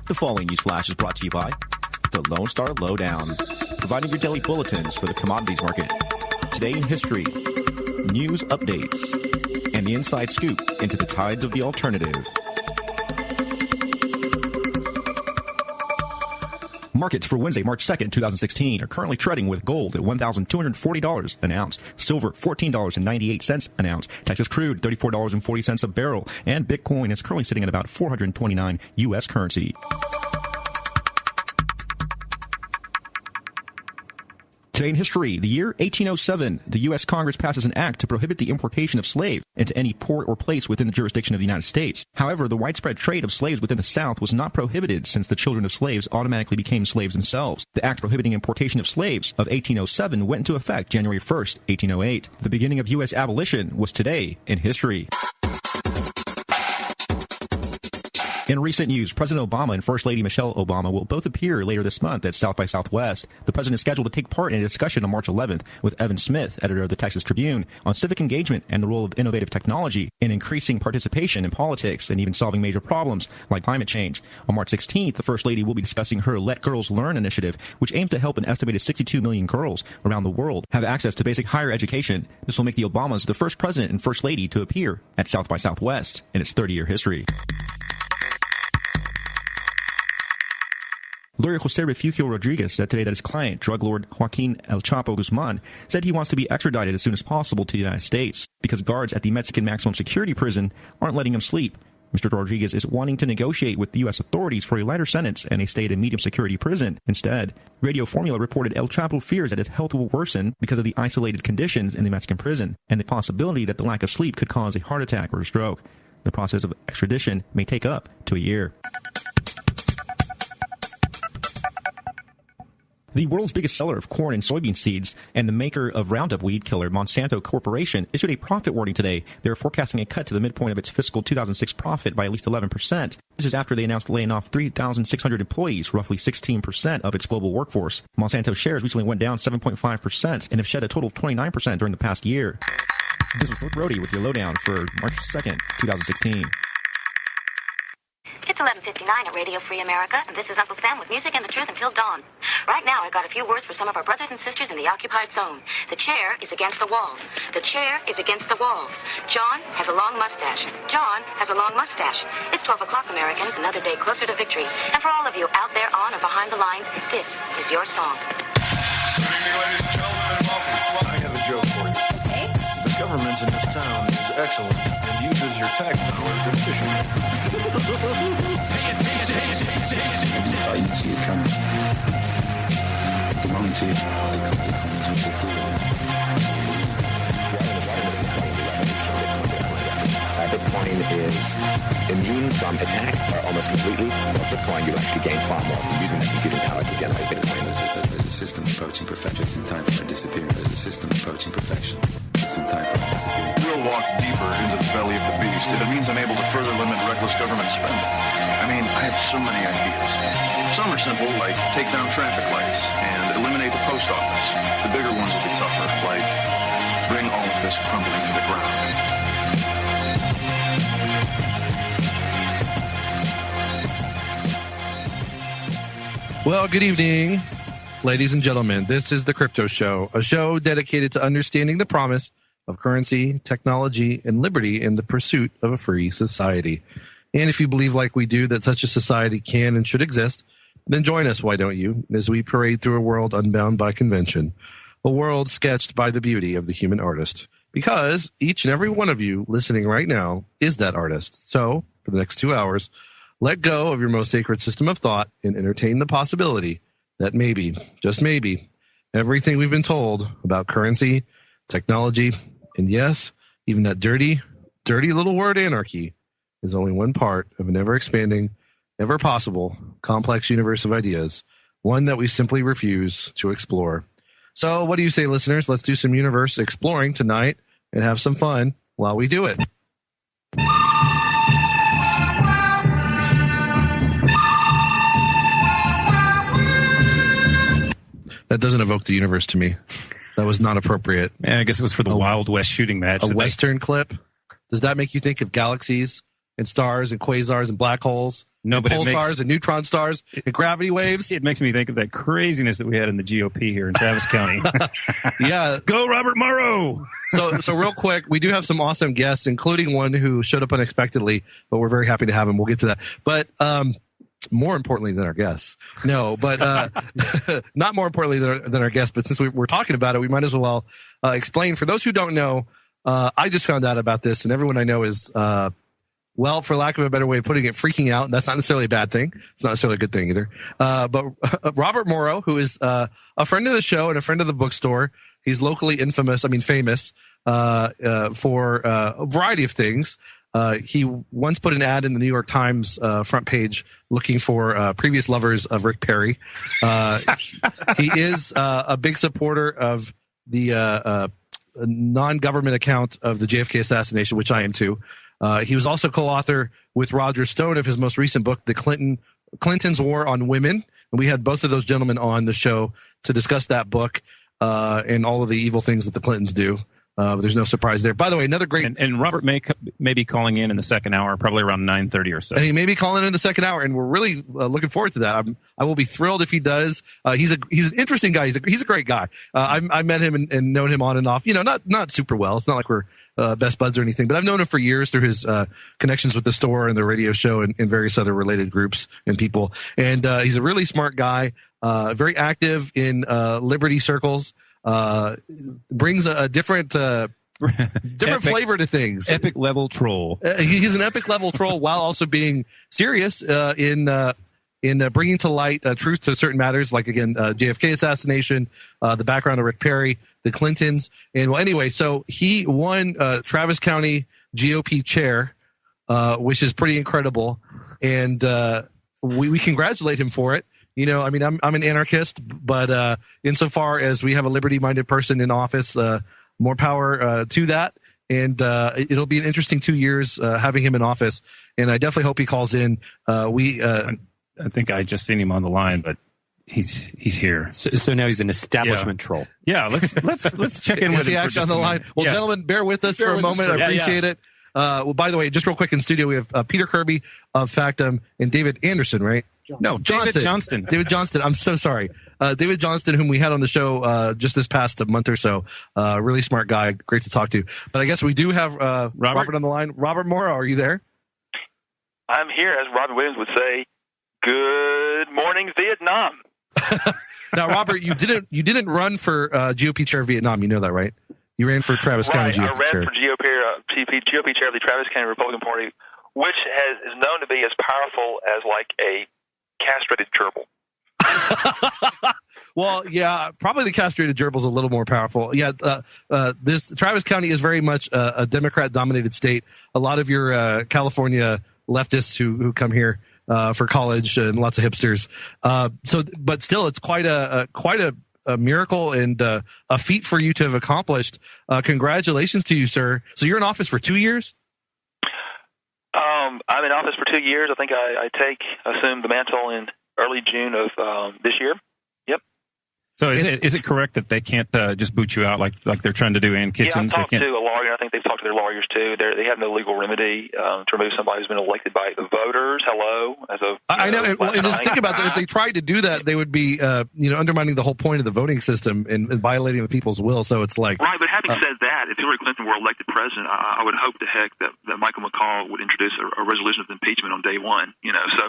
The following news flash is brought to you by the Lone Star Lowdown, providing your daily bulletins for the commodities market. Today in history, news updates, and the inside scoop into the tides of the alternative. Markets for Wednesday, March 2nd, 2016 are currently trading with gold at $1,240 an ounce, silver $14.98 an ounce, Texas crude $34.40 a barrel, and Bitcoin is currently sitting at about 429 U.S. currency. Today in history, the year 1807, the U.S. Congress passes an act to prohibit the importation of slaves into any port or place within the jurisdiction of the United States. However, the widespread trade of slaves within the South was not prohibited since the children of slaves automatically became slaves themselves. The act prohibiting importation of slaves of 1807 went into effect January 1st, 1808. The beginning of U.S. abolition was today in history. In recent news, President Obama and First Lady Michelle Obama will both appear later this month at South by Southwest. The president is scheduled to take part in a discussion on March 11th with Evan Smith, editor of the Texas Tribune, on civic engagement and the role of innovative technology in increasing participation in politics and even solving major problems like climate change. On March 16th, the First Lady will be discussing her Let Girls Learn initiative, which aims to help an estimated 62 million girls around the world have access to basic higher education. This will make the Obamas the first president and First Lady to appear at South by Southwest in its 30-year history. Lawyer Jose Refugio Rodriguez said today that his client, drug lord Joaquin El Chapo Guzman, said he wants to be extradited as soon as possible to the United States because guards at the Mexican maximum security prison aren't letting him sleep. Mr. Rodriguez is wanting to negotiate with the U.S. authorities for a lighter sentence and a stay at a medium security prison. Instead, Radio Formula reported El Chapo fears that his health will worsen because of the isolated conditions in the Mexican prison and the possibility that the lack of sleep could cause a heart attack or a stroke. The process of extradition may take up to a year. The world's biggest seller of corn and soybean seeds and the maker of Roundup weed killer, Monsanto Corporation, issued a profit warning today. They're forecasting a cut to the midpoint of its fiscal 2006 profit by at least 11%. This is after they announced laying off 3,600 employees, roughly 16% of its global workforce. Monsanto shares recently went down 7.5% and have shed a total of 29% during the past year. This is Rick Brody with your lowdown for March 2nd, 2016. It's 11:59 at Radio Free America, and this is Uncle Sam with music and the truth until dawn. Right now, I've got a few words for some of our brothers and sisters in the occupied zone. The chair is against the wall. The chair is against the wall. John has a long mustache. John has a long mustache. It's 12 o'clock, Americans, another day closer to victory. And for all of you out there on or behind the lines, this is your song. Good evening, ladies and gentlemen, and welcome. I have a joke for you. Okay. The government in this town is excellent and uses your tax dollars efficiently. I didn't see it coming. The moment the comments was fulfilled. Bitcoin is immune from attack almost completely. Bitcoin, you actually gain far more from using the computing power to generate Bitcoin. There's a system approaching perfection. It's in time for it to disappear. There's a system approaching perfection. It's in time for it to disappear. We'll walk deeper into the belly of the beast if it means I'm able to further limit reckless government spending. I mean, I have so many ideas. Some are simple, like take down traffic lights and eliminate the post office. The bigger ones will be tougher, like bring all of this crumbling to the ground. Well, good evening, ladies and gentlemen. This is the Crypto Show, a show dedicated to understanding the promise of currency, technology, and liberty in the pursuit of a free society. And if you believe like we do that such a society can and should exist, then join us, why don't you, as we parade through a world unbound by convention, a world sketched by the beauty of the human artist. Because each and every one of you listening right now is that artist. So, for the next 2 hours, let go of your most sacred system of thought and entertain the possibility that maybe, just maybe, everything we've been told about currency, technology, and yes, even that dirty, dirty little word anarchy is only one part of an ever-expanding, ever-possible, complex universe of ideas, one that we simply refuse to explore. So what do you say, listeners? Let's do some universe exploring tonight and have some fun while we do it. That doesn't evoke the universe to me. That was not appropriate. Yeah, I guess it was for the Wild West shooting match. A Western clip? Does that make you think of galaxies and stars and quasars and black holes, No, but pulsars and neutron stars and gravity waves. It makes me think of that craziness that we had in the GOP here in Travis County. Yeah. Go Robert Morrow! So real quick, we do have some awesome guests, including one who showed up unexpectedly, but we're very happy to have him. We'll get to that. But more importantly than our guests. No, but not more importantly than our guests, but since we're talking about it, we might as well explain. For those who don't know, I just found out about this, and everyone I know is, well, for lack of a better way of putting it, freaking out. That's not necessarily a bad thing. It's not necessarily a good thing either. But Robert Morrow, who is a friend of the show and a friend of the bookstore, he's locally famous for a variety of things. He once put an ad in the New York Times front page looking for previous lovers of Rick Perry. He is a big supporter of the non-government account of the JFK assassination, which I am too. He was also co-author with Roger Stone of his most recent book, The Clinton's War on Women. And we had both of those gentlemen on the show to discuss that book and all of the evil things that the Clintons do. But there's no surprise there. By the way, another great... And Robert may be calling in the second hour, probably around 9:30 or so. And he may be calling in the second hour, and we're really looking forward to that. I will be thrilled if he does. He's an interesting guy. He's a great guy. I met him and known him on and off. Not super well. It's not like we're best buds or anything, but I've known him for years through his connections with the store and the radio show and various other related groups and people. And he's a really smart guy, very active in liberty circles. Brings a different flavor to things. Epic level troll. He's an epic level troll while also being serious in bringing to light truth to certain matters, like again JFK assassination, the background of Rick Perry, the Clintons, and well, anyway, so he won Travis County GOP chair, which is pretty incredible, and we congratulate him for it. I'm an anarchist, but insofar as we have a liberty-minded person in office, more power to that. And it'll be an interesting 2 years having him in office. And I definitely hope he calls in. I think I just seen him on the line, but he's here. So now he's an establishment troll. Yeah, let's check in with him. Is he actually on the line? Well, gentlemen, bear with us for a moment. I appreciate it. Well, by the way, just real quick in studio, we have Peter Kirby of Factum and David Anderson, right? David Johnston. David Johnston. I'm so sorry. David Johnston, whom we had on the show just this past month or so. Really smart guy. Great to talk to. But I guess we do have Robert on the line. Robert Morrow, are you there? I'm here, as Robin Williams would say. Good morning, Vietnam. Now, Robert, you didn't run for GOP chair of Vietnam. You know that, right? You ran for Travis County GOP chair. I ran for GOP chair of the Travis County Republican Party, which is known to be as powerful as like a castrated gerbil. Well, yeah, probably the castrated gerbil is a little more powerful. Yeah, this Travis County is very much a Democrat-dominated state. A lot of your California leftists who come here for college and lots of hipsters. But still, it's quite a miracle and a feat for you to have accomplished. Congratulations to you, sir. So you're in office for 2 years? I'm in office for 2 years. I think I assumed the mantle in early June of this year. Yep. So is it correct that they can't just boot you out like they're trying to do Ann Kitchens? Yeah, I've talked to a lawyer. I think they've talked to their lawyers too. They have no legal remedy to remove somebody who's been elected by the voters. I know. And just think about that. If they tried to do that, they would be undermining the whole point of the voting system and violating the people's will. So it's like right. But having said that, if Hillary Clinton were elected president, I would hope to heck that Michael McCall would introduce a resolution of impeachment on day one. So.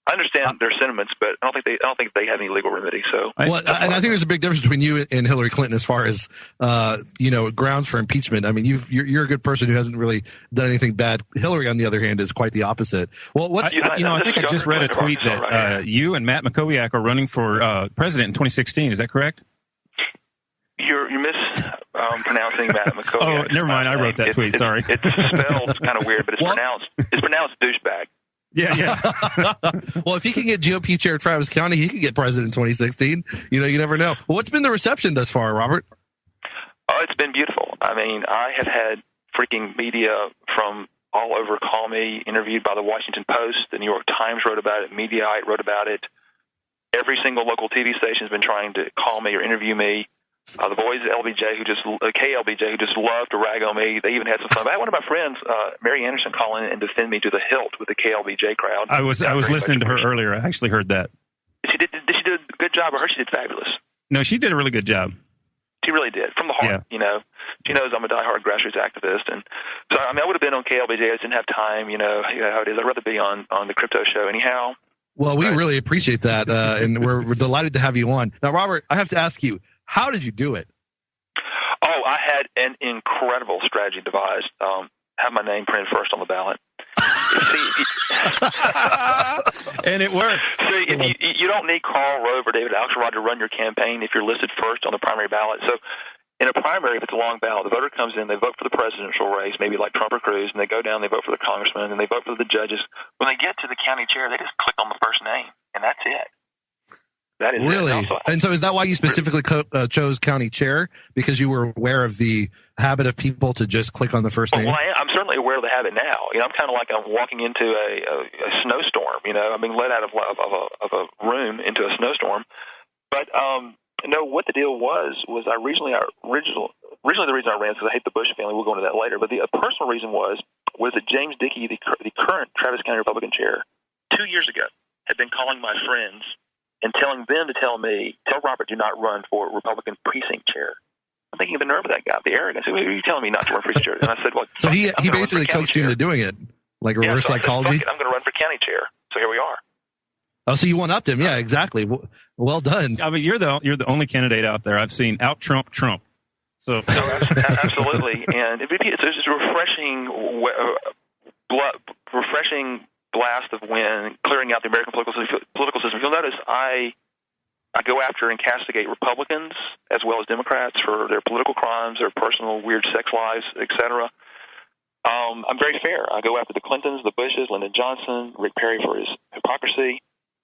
I understand their sentiments, but I don't think they have any legal remedy. So, and I think there's a big difference between you and Hillary Clinton as far as grounds for impeachment. I mean, you're a good person who hasn't really done anything bad. Hillary, on the other hand, is quite the opposite. Well, I think I just read a tweet that you and Matt Mackowiak are running for president in 2016. Is that correct? You're mispronouncing Matt Mackowiak. Oh, never mind. I wrote that tweet. Sorry. It's spelled kind of weird, but it's pronounced douchebag. Yeah. Well, if he can get GOP chair of Travis County, he could get president in 2016. You never know. Well, what's been the reception thus far, Robert? Oh, it's been beautiful. I mean, I have had freaking media from all over call me, interviewed by the Washington Post. The New York Times wrote about it. Mediaite wrote about it. Every single local TV station has been trying to call me or interview me. The boys at LBJ KLBJ who just love to rag on me. They even had some fun. I had one of my friends, Mary Anderson, call in and defend me to the hilt with the KLBJ crowd. I was listening to her earlier. I actually heard that. Did she do a good job? I heard she did fabulous. No, she did a really good job. She really did, from the heart. Yeah. She knows I'm a diehard grassroots activist, and so I would have been on KLBJ. I just didn't have time. You know how it is. I'd rather be on the crypto show anyhow. Well, we really appreciate that, and we're delighted to have you on. Now, Robert, I have to ask you, how did you do it? Oh, I had an incredible strategy devised. Have my name printed first on the ballot. And it worked. See, you don't need Karl Rove or David Axelrod to run your campaign if you're listed first on the primary ballot. So in a primary, if it's a long ballot, the voter comes in, they vote for the presidential race, maybe like Trump or Cruz, and they go down, they vote for the congressman, and they vote for the judges. When they get to the county chair, they just click on the first name, and that's it. That is really? It. And so is that why you specifically chose county chair? Because you were aware of the habit of people to just click on the first name? Well, I'm certainly aware of the habit now. I'm kind of like I'm walking into a snowstorm. I'm being let out of a room into a snowstorm. But no, what the deal was originally the reason I ran is because I hate the Bush family. We'll go into that later. But the personal reason was that James Dickey, the current Travis County Republican chair, 2 years ago had been calling my friends and telling them to tell Robert, do not run for Republican precinct chair. I'm thinking of the nerve of that guy, the arrogance. Who are you telling me not to run for precinct chair? And I said, well, so he basically coaxed you into doing it, like reverse psychology. I'm going to run for county chair. So here we are. Oh, so you one-upped him. Yeah, exactly. Well done. I mean, you're the only candidate out there I've seen out Trump. So absolutely, and it's just a refreshing blast of wind, clearing out the American political system. You'll notice I go after and castigate Republicans as well as Democrats for their political crimes, their personal weird sex lives, etc. I'm very fair. I go after the Clintons, the Bushes, Lyndon Johnson, Rick Perry for his hypocrisy.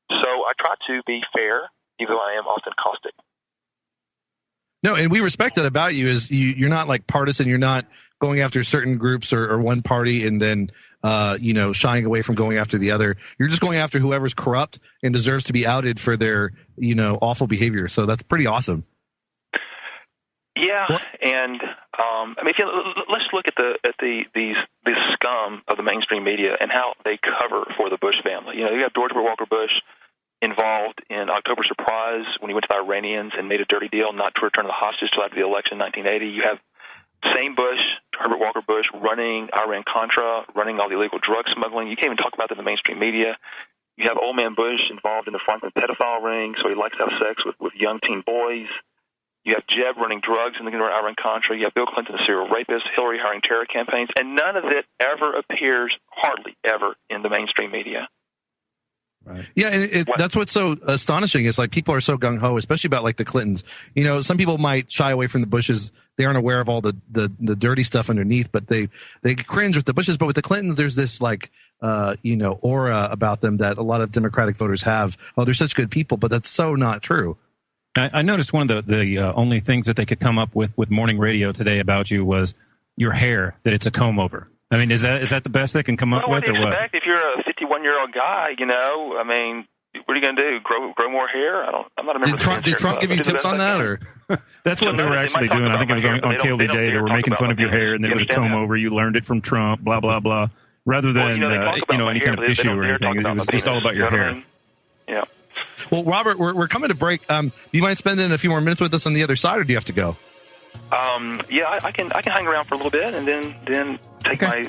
So I try to be fair, even though I am often caustic. No, and we respect that about you. Is you're not like partisan. You're not going after certain groups or one party and then shying away from going after the other. You're just going after whoever's corrupt and deserves to be outed for their awful behavior. So that's pretty awesome. Yeah, and let's look at the scum of the mainstream media and how they cover for the Bush family. You have George Walker Bush involved in October Surprise when he went to the Iranians and made a dirty deal not to return the hostages till after the election in 1980. You have same Bush, Herbert Walker Bush, running Iran-Contra, running all the illegal drug smuggling. You can't even talk about that in the mainstream media. You have old man Bush involved in the Franklin pedophile ring, so he likes to have sex with young teen boys. You have Jeb running drugs in the Iran-Contra. You have Bill Clinton, a serial rapist, Hillary hiring terror campaigns, and none of it ever appears, hardly ever, in the mainstream media. Right. Yeah, and that's what's so astonishing is like people are so gung-ho, especially about like the Clintons. Some people might shy away from the Bushes. They aren't aware of all the dirty stuff underneath, but they cringe with the Bushes. But with the Clintons, there's this like aura about them that a lot of Democratic voters have. Oh, they're such good people, but that's so not true. I noticed one of the only things that they could come up with morning radio today about you was your hair, that it's a comb over. I mean, is that the best they can come up with, or what? If you're a 51-year-old guy, what are you going to do? Grow more hair? I'm not a member. Did Trump give you tips on that, or? That's what they were actually doing. I think it was on KLBJ. They were making fun of your hair, and it was a comb over. You learned it from Trump. Blah blah blah. Rather than any kind of issue or anything, it was just all about your hair. Yeah. Well, Robert, we're coming to break. Do you mind spending a few more minutes with us on the other side, or do you have to go? Yeah, I can hang around for a little bit and then take my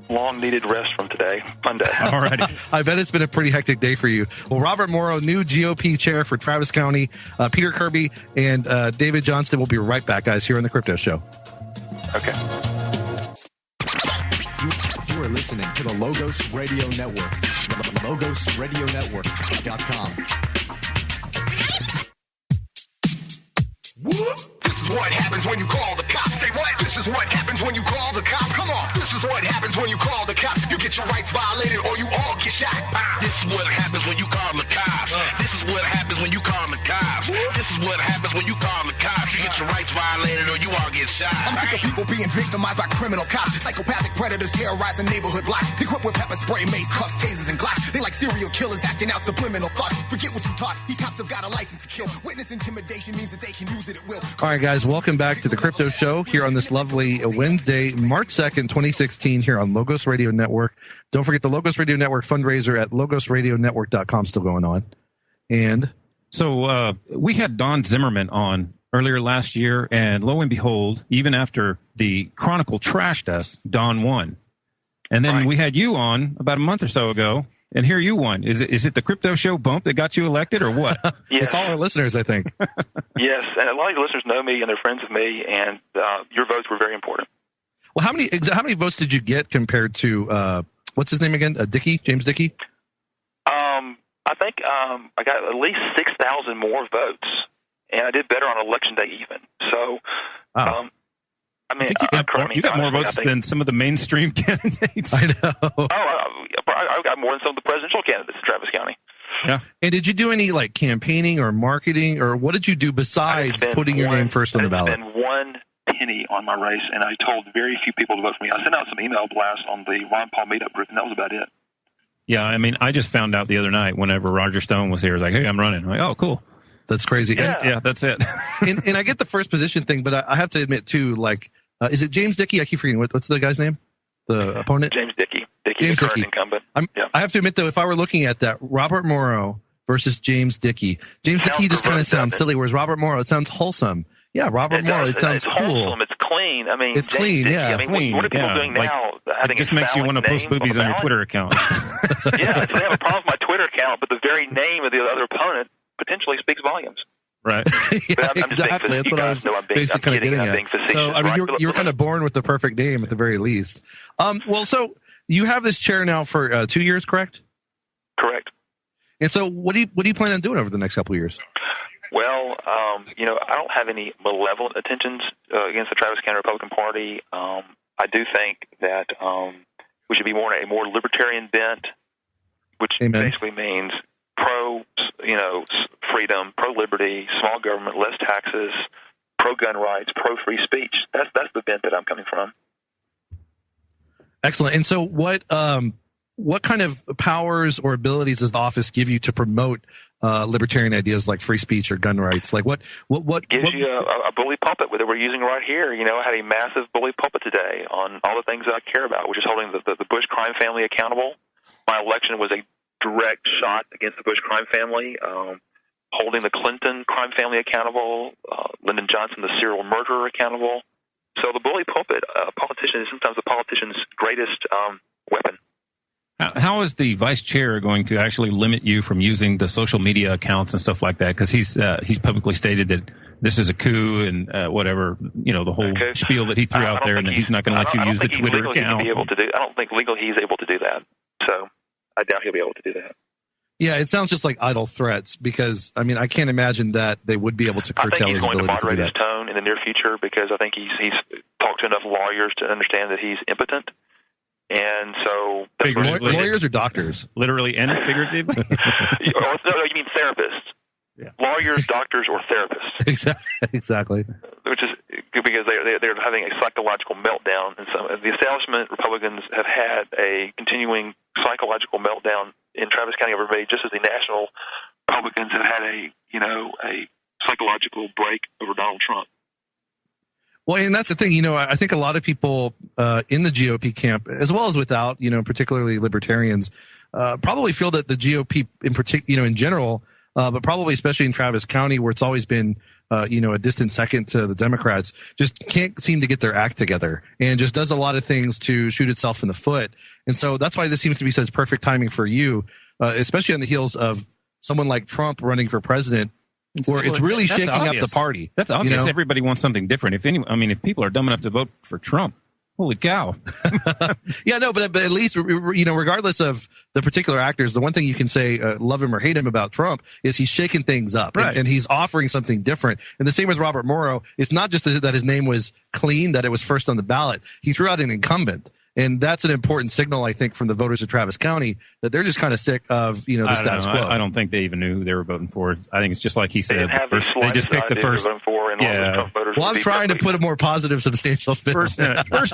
long-needed rest from today. Fun day. All right. I bet it's been a pretty hectic day for you. Well, Robert Morrow, new GOP chair for Travis County, Peter Kirby, and David Johnston will be right back, guys, here on The Crypto Show. Okay. You are listening to the Logos Radio Network. LogosRadioNetwork.com. This is what happens when you call the cops. Say what? This is what happens when you call the cops. Come on. This is what happens when you call the cops. You get your rights violated or you all get shot. This is what happens when you call the cops. This is what happens when you call the cops. This is what happens when you call the cops. You get your rights violated or you all get get shot. I'm sick of people being victimized by criminal cops. Psychopathic predators terrorizing neighborhood blocks. Equipped with pepper spray, mace, cuffs, tasers, and glocks. They like serial killers acting out subliminal thoughts. Forget what you taught. These cops have got a license to kill. Witness intimidation means that they can use it at will. All right, guys, welcome back to the Crypto Show here on this lovely Wednesday, March 2nd, 2016, here on Logos Radio Network. Don't forget the Logos Radio Network fundraiser at logosradionetwork.com still going on. And so we had Don Zimmerman on earlier last year, and lo and behold, even after the Chronicle trashed us, Don won. And then we had you on about a month or so ago, and here you won. Is it the Crypto Show bump that got you elected, or what? Yes. It's all our listeners, I think. Yes, and a lot of your listeners know me, and they're friends of me, and your votes were very important. Well, how many votes did you get compared to what's his name again? James Dickey? I think I got at least 6,000 more votes, and I did better on election day even. So, I mean, you got more votes than some of the mainstream candidates. I know. I got more than some of the presidential candidates in Travis County. Yeah. And did you do any like campaigning or marketing, or what did you do besides putting your name first on the ballot? I didn't spend one penny on my race, and I told very few people to vote for me. I sent out some email blasts on the Ron Paul meetup group, and that was about it. Yeah, I mean, I just found out the other night whenever Roger Stone was here. I was like, hey, I'm running. I'm like, oh, cool. That's crazy. Yeah, that's it. and I get the first position thing, but I have to admit, too, like, is it James Dickey? I keep forgetting. What's the guy's name? The opponent? James Dickey. Dickey's the current incumbent. I have to admit, though, if I were looking at that, Robert Morrow versus James Dickey. James Dickey just kind of sounds silly, whereas Robert Morrow, it sounds wholesome. Yeah, Robert Morrow, it sounds cool. Wholesome. It's clean. I mean, it's clean, yeah. I mean, what are people doing now? It just makes you want to post boobies on your Twitter account. Yeah, so they have a problem with my Twitter account, but the very name of the other opponent potentially speaks volumes. Right. Yeah, exactly. That's what I was basically kind of getting at. So, I mean, you were kind of born with the perfect name at the very least. Well, so you have this chair now for 2 years, correct? Correct. And so what do you plan on doing over the next couple of years? Well, I don't have any malevolent intentions against the Travis County Republican Party. I do think that we should be more a more libertarian bent, which basically means pro, freedom, pro liberty, small government, less taxes, pro gun rights, pro free speech. That's the bent that I'm coming from. Excellent. And so, what kind of powers or abilities does the office give you to promote libertarian ideas like free speech or gun rights? Like what gives you a bully pulpit that we're using right here? I had a massive bully pulpit today on all the things that I care about, which is holding the Bush crime family accountable. My election was a direct shot against the Bush crime family, holding the Clinton crime family accountable, Lyndon Johnson, the serial murderer, accountable. So the bully pulpit, a politician is sometimes a politician's greatest weapon. How is the vice chair going to actually limit you from using the social media accounts and stuff like that? Because he's publicly stated that this is a coup and whatever, the whole spiel that he threw out there, and that he's not going to let you use the Twitter account. I don't think legally he's able to do that. So I doubt he'll be able to do that. Yeah, it sounds just like idle threats because, I mean, I can't imagine that they would be able to curtail his ability to do that. I think he's going to moderate his tone in the near future because I think he's talked to enough lawyers to understand that he's impotent. And so... Lawyers or doctors? Literally and figuratively? No, you mean therapists. Yeah. Lawyers, doctors, or therapists. Exactly. Which is because they're having a psychological meltdown. And so the establishment Republicans have had a continuing psychological meltdown in Travis County over May, just as the national Republicans have had a psychological break over Donald Trump. Well, and that's the thing, I think a lot of people in the GOP camp, as well as without, particularly libertarians, probably feel that the GOP in particular, in general, but probably especially in Travis County, where it's always been, a distant second to the Democrats, just can't seem to get their act together and just does a lot of things to shoot itself in the foot. And so that's why this seems to be such perfect timing for you, especially on the heels of someone like Trump running for president. Where it's really shaking up the party. That's obvious. Everybody wants something different. If people are dumb enough to vote for Trump, holy cow. Yeah, no, but at least, regardless of the particular actors, the one thing you can say, love him or hate him about Trump, is he's shaking things up. Right. And he's offering something different. And the same with Robert Morrow. It's not just that his name was clean, that it was first on the ballot. He threw out an incumbent. And that's an important signal, I think, from the voters of Travis County that they're just kind of sick of, the status quo. I don't think they even knew who they were voting for. I think it's just like he said. They just picked the first. Yeah. Well, I'm trying to put a more positive, substantial spin. First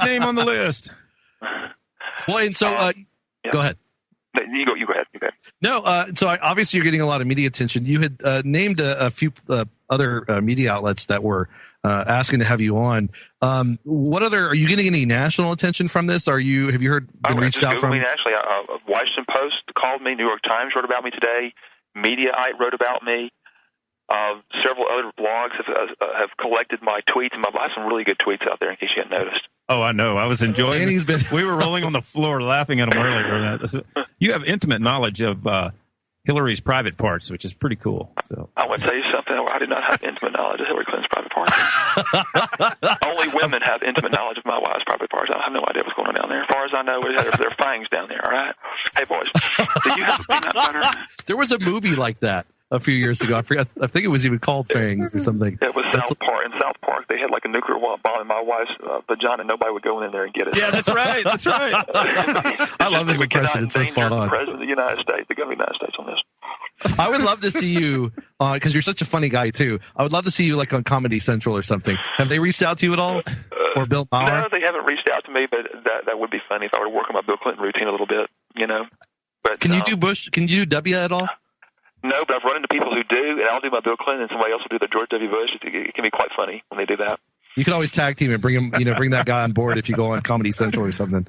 name on the list. Well, and so go ahead. You go ahead. No, so obviously you're getting a lot of media attention. You had named a few other media outlets that were asking to have you on. What other, are you getting any national attention from this? Have you been reached out from? Actually, Washington Post called me. New York Times wrote about me today. Mediaite wrote about me. Several other blogs have collected my tweets, and I have some really good tweets out there in case you hadn't noticed. Oh, I know. I was enjoying it. We were rolling on the floor laughing at him earlier. You have intimate knowledge of Hillary's private parts, which is pretty cool. So I want to tell you something. I do not have intimate knowledge of Hillary Clinton's private parts. Only women have intimate knowledge of my wife's private parts. I have no idea what's going on down there. As far as I know, there are fangs down there, all right? Hey, boys, do you have peanut butter? There was a movie like that a few years ago. I forgot. I think it was even called Fangs or something. It was South Park. In South Park, they had like a nuclear bomb in my wife's vagina. Nobody would go in there and get it. Yeah, that's right. That's right. I love his impression. It's so spot on. The President of the United States, the government of the United States on this. I would love to see you, because you're such a funny guy too. I would love to see you like on Comedy Central or something. Have they reached out to you at all? Or Bill Maher? No, they haven't reached out to me, but that would be funny if I were to work on my Bill Clinton routine a little bit, But can you do Bush? Can you do W at all? No, but I've run into people who do, and I'll do my Bill Clinton, and somebody else will do the George W. Bush. It can be quite funny when they do that. You can always tag team and bring him, bring that guy on board if you go on Comedy Central or something.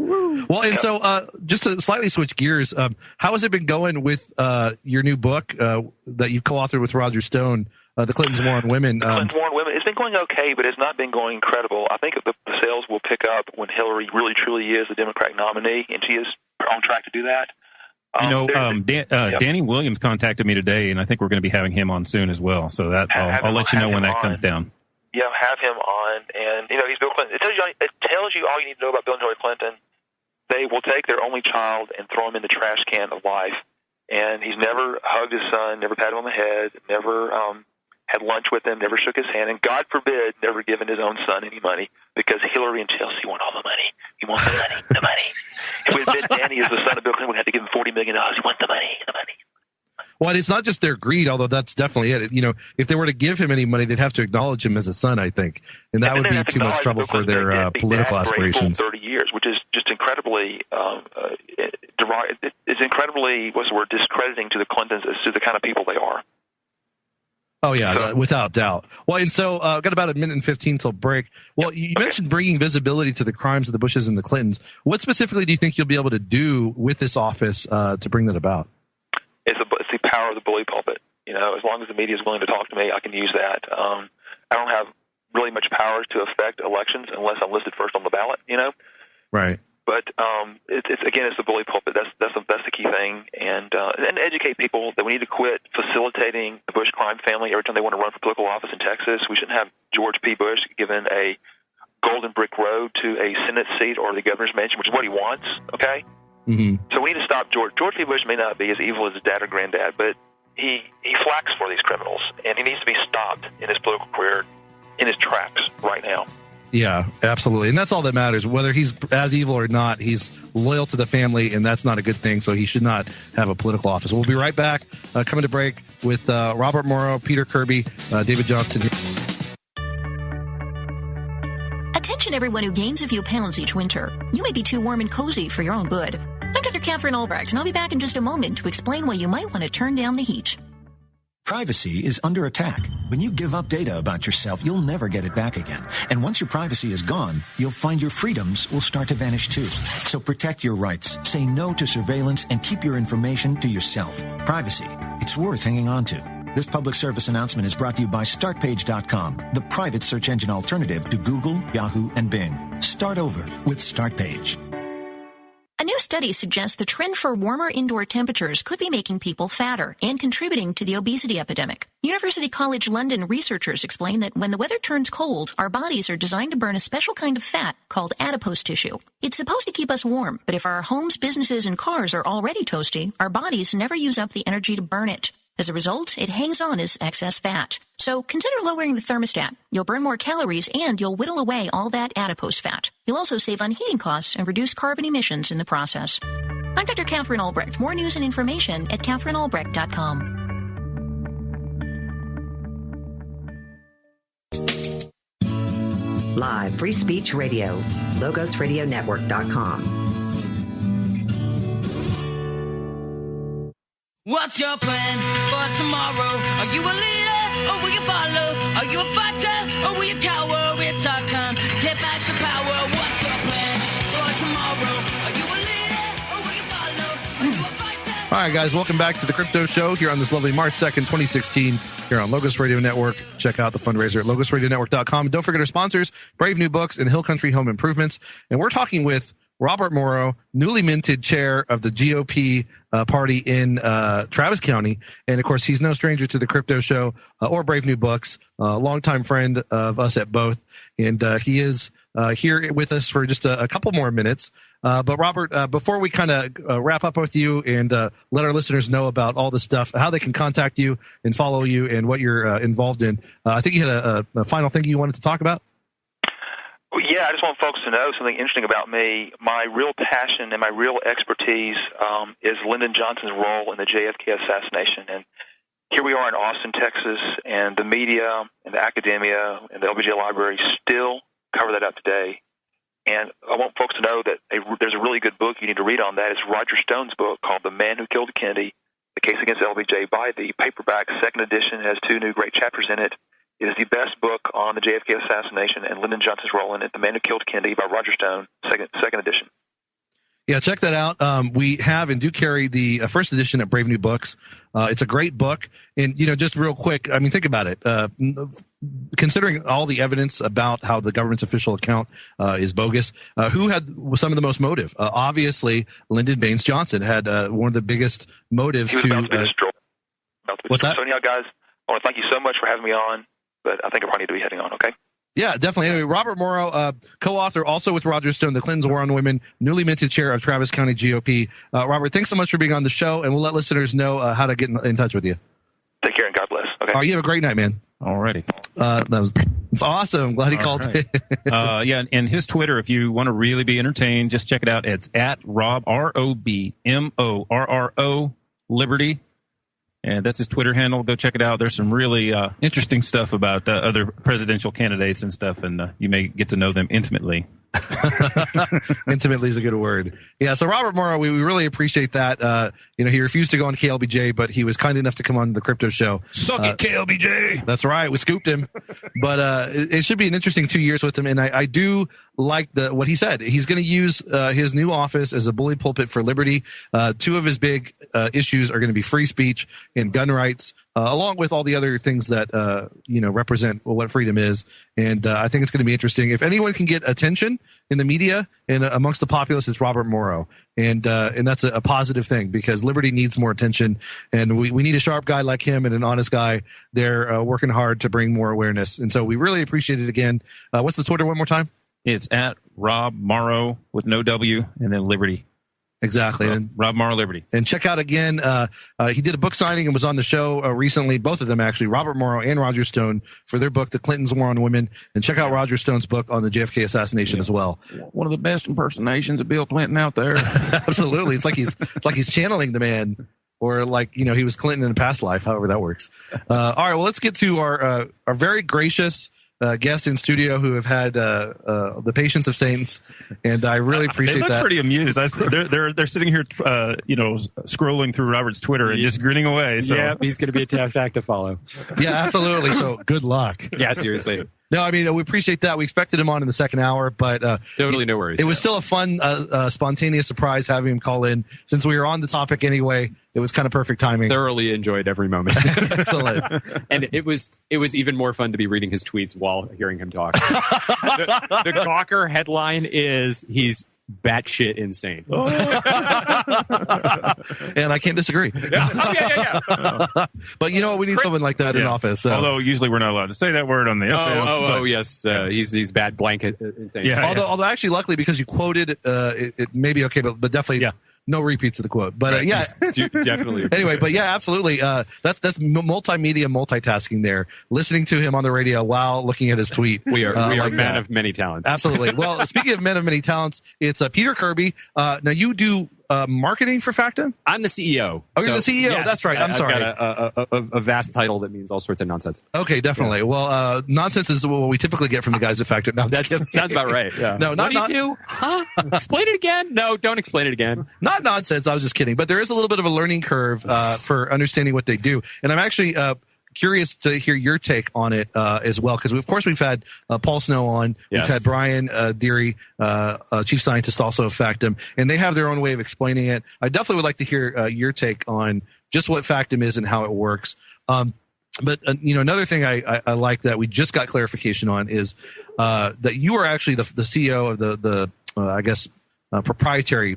Well, and so just to slightly switch gears, how has it been going with your new book that you co-authored with Roger Stone, The Clintons' War on Women? Clintons' War on Women. It's been going okay, but it's not been going incredible. I think the sales will pick up when Hillary really truly is the Democratic nominee, and she is on track to do that. Danny Williams contacted me today, and I think we're going to be having him on soon as well. So that I'll let you know when that comes down. Yeah, have him on, and he's Bill Clinton. It tells you all you need to know about Bill and Hillary Clinton. They will take their only child and throw him in the trash can of life, and he's never hugged his son, never patted him on the head, never had lunch with him, never shook his hand, and God forbid, never given his own son any money, because Hillary and Chelsea want all the money. He wants the money, the money. If we admit Danny is the son of Bill Clinton, we'd have to give him $40 million. He wants the money, the money. Well, it's not just their greed, although that's definitely it. If they were to give him any money, they'd have to acknowledge him as a son, I think. And that would be too much trouble for their political aspirations. 30 years, which is just incredibly, it's incredibly, discrediting to the Clintons as to the kind of people they are. Oh, yeah, without doubt. Well, and so I've got about a minute and 15 till break. Well, you mentioned bringing visibility to the crimes of the Bushes and the Clintons. What specifically do you think you'll be able to do with this office to bring that about? It's the power of the bully pulpit. As long as the media is willing to talk to me, I can use that. I don't have really much power to affect elections unless I'm listed first on the ballot. Right. But it's the bully pulpit. That's the key thing, and educate people that we need to quit facilitating the Bush crime family every time they want to run for political office in Texas. We shouldn't have George P. Bush given a golden brick road to a Senate seat or the governor's mansion, which is what he wants. Okay. Mm-hmm. So we need to stop George. George P. Bush may not be as evil as his dad or granddad, but he flacks for these criminals, and he needs to be stopped in his political career in his tracks right now. Yeah, absolutely. And that's all that matters. Whether he's as evil or not, he's loyal to the family, and that's not a good thing, so he should not have a political office. We'll be right back, coming to break with Robert Morrow, Peter Kirby, David Johnston. Attention everyone who gains a few pounds each winter. You may be too warm and cozy for your own good. I'm Dr. Catherine Albrecht, and I'll be back in just a moment to explain why you might want to turn down the heat. Privacy is under attack. When you give up data about yourself, you'll never get it back again. And once your privacy is gone, you'll find your freedoms will start to vanish too. So protect your rights, say no to surveillance, and keep your information to yourself. Privacy, it's worth hanging on to. This public service announcement is brought to you by StartPage.com, the private search engine alternative to Google, Yahoo, and Bing. Start over with StartPage. A new study suggests the trend for warmer indoor temperatures could be making people fatter and contributing to the obesity epidemic. University College London researchers explain that when the weather turns cold, our bodies are designed to burn a special kind of fat called adipose tissue. It's supposed to keep us warm, but if our homes, businesses, and cars are already toasty, our bodies never use up the energy to burn it. As a result, it hangs on as excess fat. So consider lowering the thermostat. You'll burn more calories and you'll whittle away all that adipose fat. You'll also save on heating costs and reduce carbon emissions in the process. I'm Dr. Catherine Albrecht. More news and information at CatherineAlbrecht.com. Live Free Speech Radio, LogosRadioNetwork.com. What's your plan for tomorrow? Are you a leader or will you follow? Are you a fighter or will you cower? It's our time. Take back the power. What's your plan for tomorrow? Are you a leader or will you follow? Are you a fighter? All right, guys, welcome back to the Crypto Show here on this lovely March 2nd, 2016, here on Logos Radio Network. Check out the fundraiser at LogosRadioNetwork.com. And don't forget our sponsors, Brave New Books and Hill Country Home Improvements. And we're talking with Robert Morrow, newly minted chair of the GOP party in Travis County. And, of course, he's no stranger to the Crypto Show or Brave New Books, longtime friend of us at both. And he is here with us for just a couple more minutes. But, Robert, before we kind of wrap up with you and let our listeners know about all the stuff, how they can contact you and follow you and what you're involved in, I think you had a final thing you wanted to talk about. Well, yeah, I just want folks to know something interesting about me. My real passion and my real expertise is Lyndon Johnson's role in the JFK assassination. And here we are in Austin, Texas, and the media and the academia and the LBJ Library still cover that up today. And I want folks to know that there's a really good book you need to read on that. It's Roger Stone's book called The Man Who Killed Kennedy, The Case Against LBJ, by the paperback, second edition. It has 2 new great chapters in it. It is the best book on the JFK assassination and Lyndon Johnson's role in it, The Man Who Killed Kennedy by Roger Stone, second edition. Yeah, check that out. We have and do carry the first edition at Brave New Books. It's a great book. And, just real quick, I mean, think about it. Considering all the evidence about how the government's official account is bogus, who had some of the most motive? Obviously, Lyndon Baines Johnson had one of the biggest motives to destroy. What's that? So anyhow, guys, I want to thank you so much for having me on. But I think I probably need to be heading on, okay? Yeah, definitely. Anyway, Robert Morrow, co-author also with Roger Stone, The Clintons' War on Women, newly minted chair of Travis County GOP. Robert, thanks so much for being on the show, and we'll let listeners know how to get in touch with you. Take care and God bless. Okay. You have a great night, man. Alrighty. It's awesome. Glad he called. Right. Yeah, and his Twitter, if you want to really be entertained, just check it out. It's at Rob, ROBMORRO, Liberty. And that's his Twitter handle. Go check it out. There's some really interesting stuff about other presidential candidates and stuff, and you may get to know them intimately. Intimately is a good word. Yeah, so Robert Morrow, we really appreciate that. He refused to go on KLBJ, but he was kind enough to come on the Crypto Show. Suck it, KLBJ! That's right. We scooped him. But it should be an interesting 2 years with him, and I do like what he said. He's going to use his new office as a bully pulpit for liberty. 2 of his big issues are going to be free speech and gun rights, along with all the other things that represent what freedom is. And I think it's going to be interesting. If anyone can get attention in the media and amongst the populace, it's Robert Morrow, and that's a positive thing because liberty needs more attention, and we need a sharp guy like him and an honest guy. They're working hard to bring more awareness, and so we really appreciate it. Again, what's the Twitter one more time? It's at Rob Morrow with no W and then Liberty. Exactly. And Rob Morrow Liberty. And check out again, he did a book signing and was on the show recently, both of them actually, Robert Morrow and Roger Stone, for their book, The Clintons' War on Women. And check out Roger Stone's book on the JFK assassination as well. One of the best impersonations of Bill Clinton out there. Absolutely. It's like he's channeling the man, or like, he was Clinton in a past life, however that works. All right, well, let's get to our very gracious guests in studio who have had the patience of saints, and I really appreciate that. They look pretty amused. They're sitting here, scrolling through Robert's Twitter and just grinning away. So. Yeah, he's going to be a tough act to follow. Yeah, absolutely. So good luck. Yeah, seriously. No, I mean, we appreciate that. We expected him on in the second hour, but totally no worries. It was still a fun, spontaneous surprise having him call in. Since we were on the topic anyway, it was kind of perfk timing. Thoroughly enjoyed every moment. Excellent. And it was even more fun to be reading his tweets while hearing him talk. The Gawker headline is he's batshit insane. And I can't disagree. Yeah. But you know what? We need someone like that in office. So. Although usually we're not allowed to say that word on the FM. Yes. He's bad blanket insane. Yeah. Although actually, luckily, because you quoted it may be okay, but definitely No repeats of the quote, but yeah, definitely. Anyway, but yeah, absolutely. That's multimedia multitasking there. Listening to him on the radio while looking at his tweet. We are like men that. of many talents. Absolutely. Well, speaking of men of many talents, it's Peter Kirby. Now you do marketing for Factum? I'm the CEO. Oh, you're the CEO. Yes, That's right. I'm sorry. I've got a vast title that means all sorts of nonsense. Okay, definitely. Yeah. Well, nonsense is what we typically get from the guys at Factum. No, that sounds about right. Yeah. No, what do you do? Huh? Explain it again. No, don't explain it again. Not nonsense. I was just kidding. But there is a little bit of a learning curve for understanding what they do. And I'm actually curious to hear your take on it as well, because of course we've had Paul Snow on. Yes. We've had Brian Deary, chief scientist also of Factum, and they have their own way of explaining it. I definitely would like to hear your take on just what Factum is and how it works. But another thing I like that we just got clarification on is that you are actually the CEO of the proprietary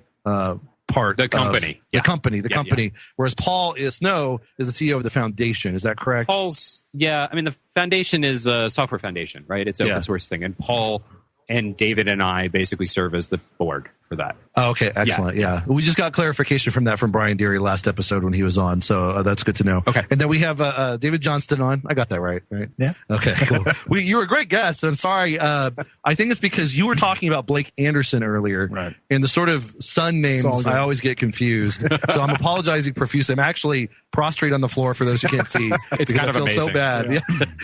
part, the company, the company. Whereas Paul Snow is the CEO of the foundation. Is that correct? The foundation is a software foundation, right? It's an open source thing, and Paul and David and I basically serve as the board for that. Oh, okay, excellent. Yeah, we just got clarification from that from Brian Deary last episode when he was on, so that's good to know. Okay, and then we have David Johnston on. I got that right? Yeah. Okay, cool. You were a great guest. I'm sorry. I think it's because you were talking about Blake Anderson earlier, right? And the sort of son names, I always get confused. So I'm apologizing profusely. I'm actually prostrate on the floor for those who can't see. It's kind of I feel amazing. so bad. Yeah.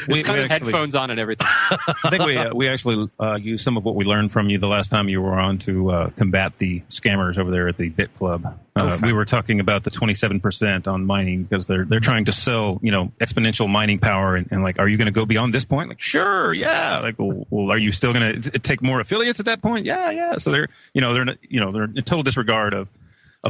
We actually, headphones on and everything. I think we actually used some of what we learned from you the last time you were on to combat the scammers over there at the Bit Club. We were talking about the 27% on mining because they're trying to sell, exponential mining power and like, are you going to go beyond this point? Like, sure, yeah. Like, well, are you still going to take more affiliates at that point? Yeah. So they're in total disregard of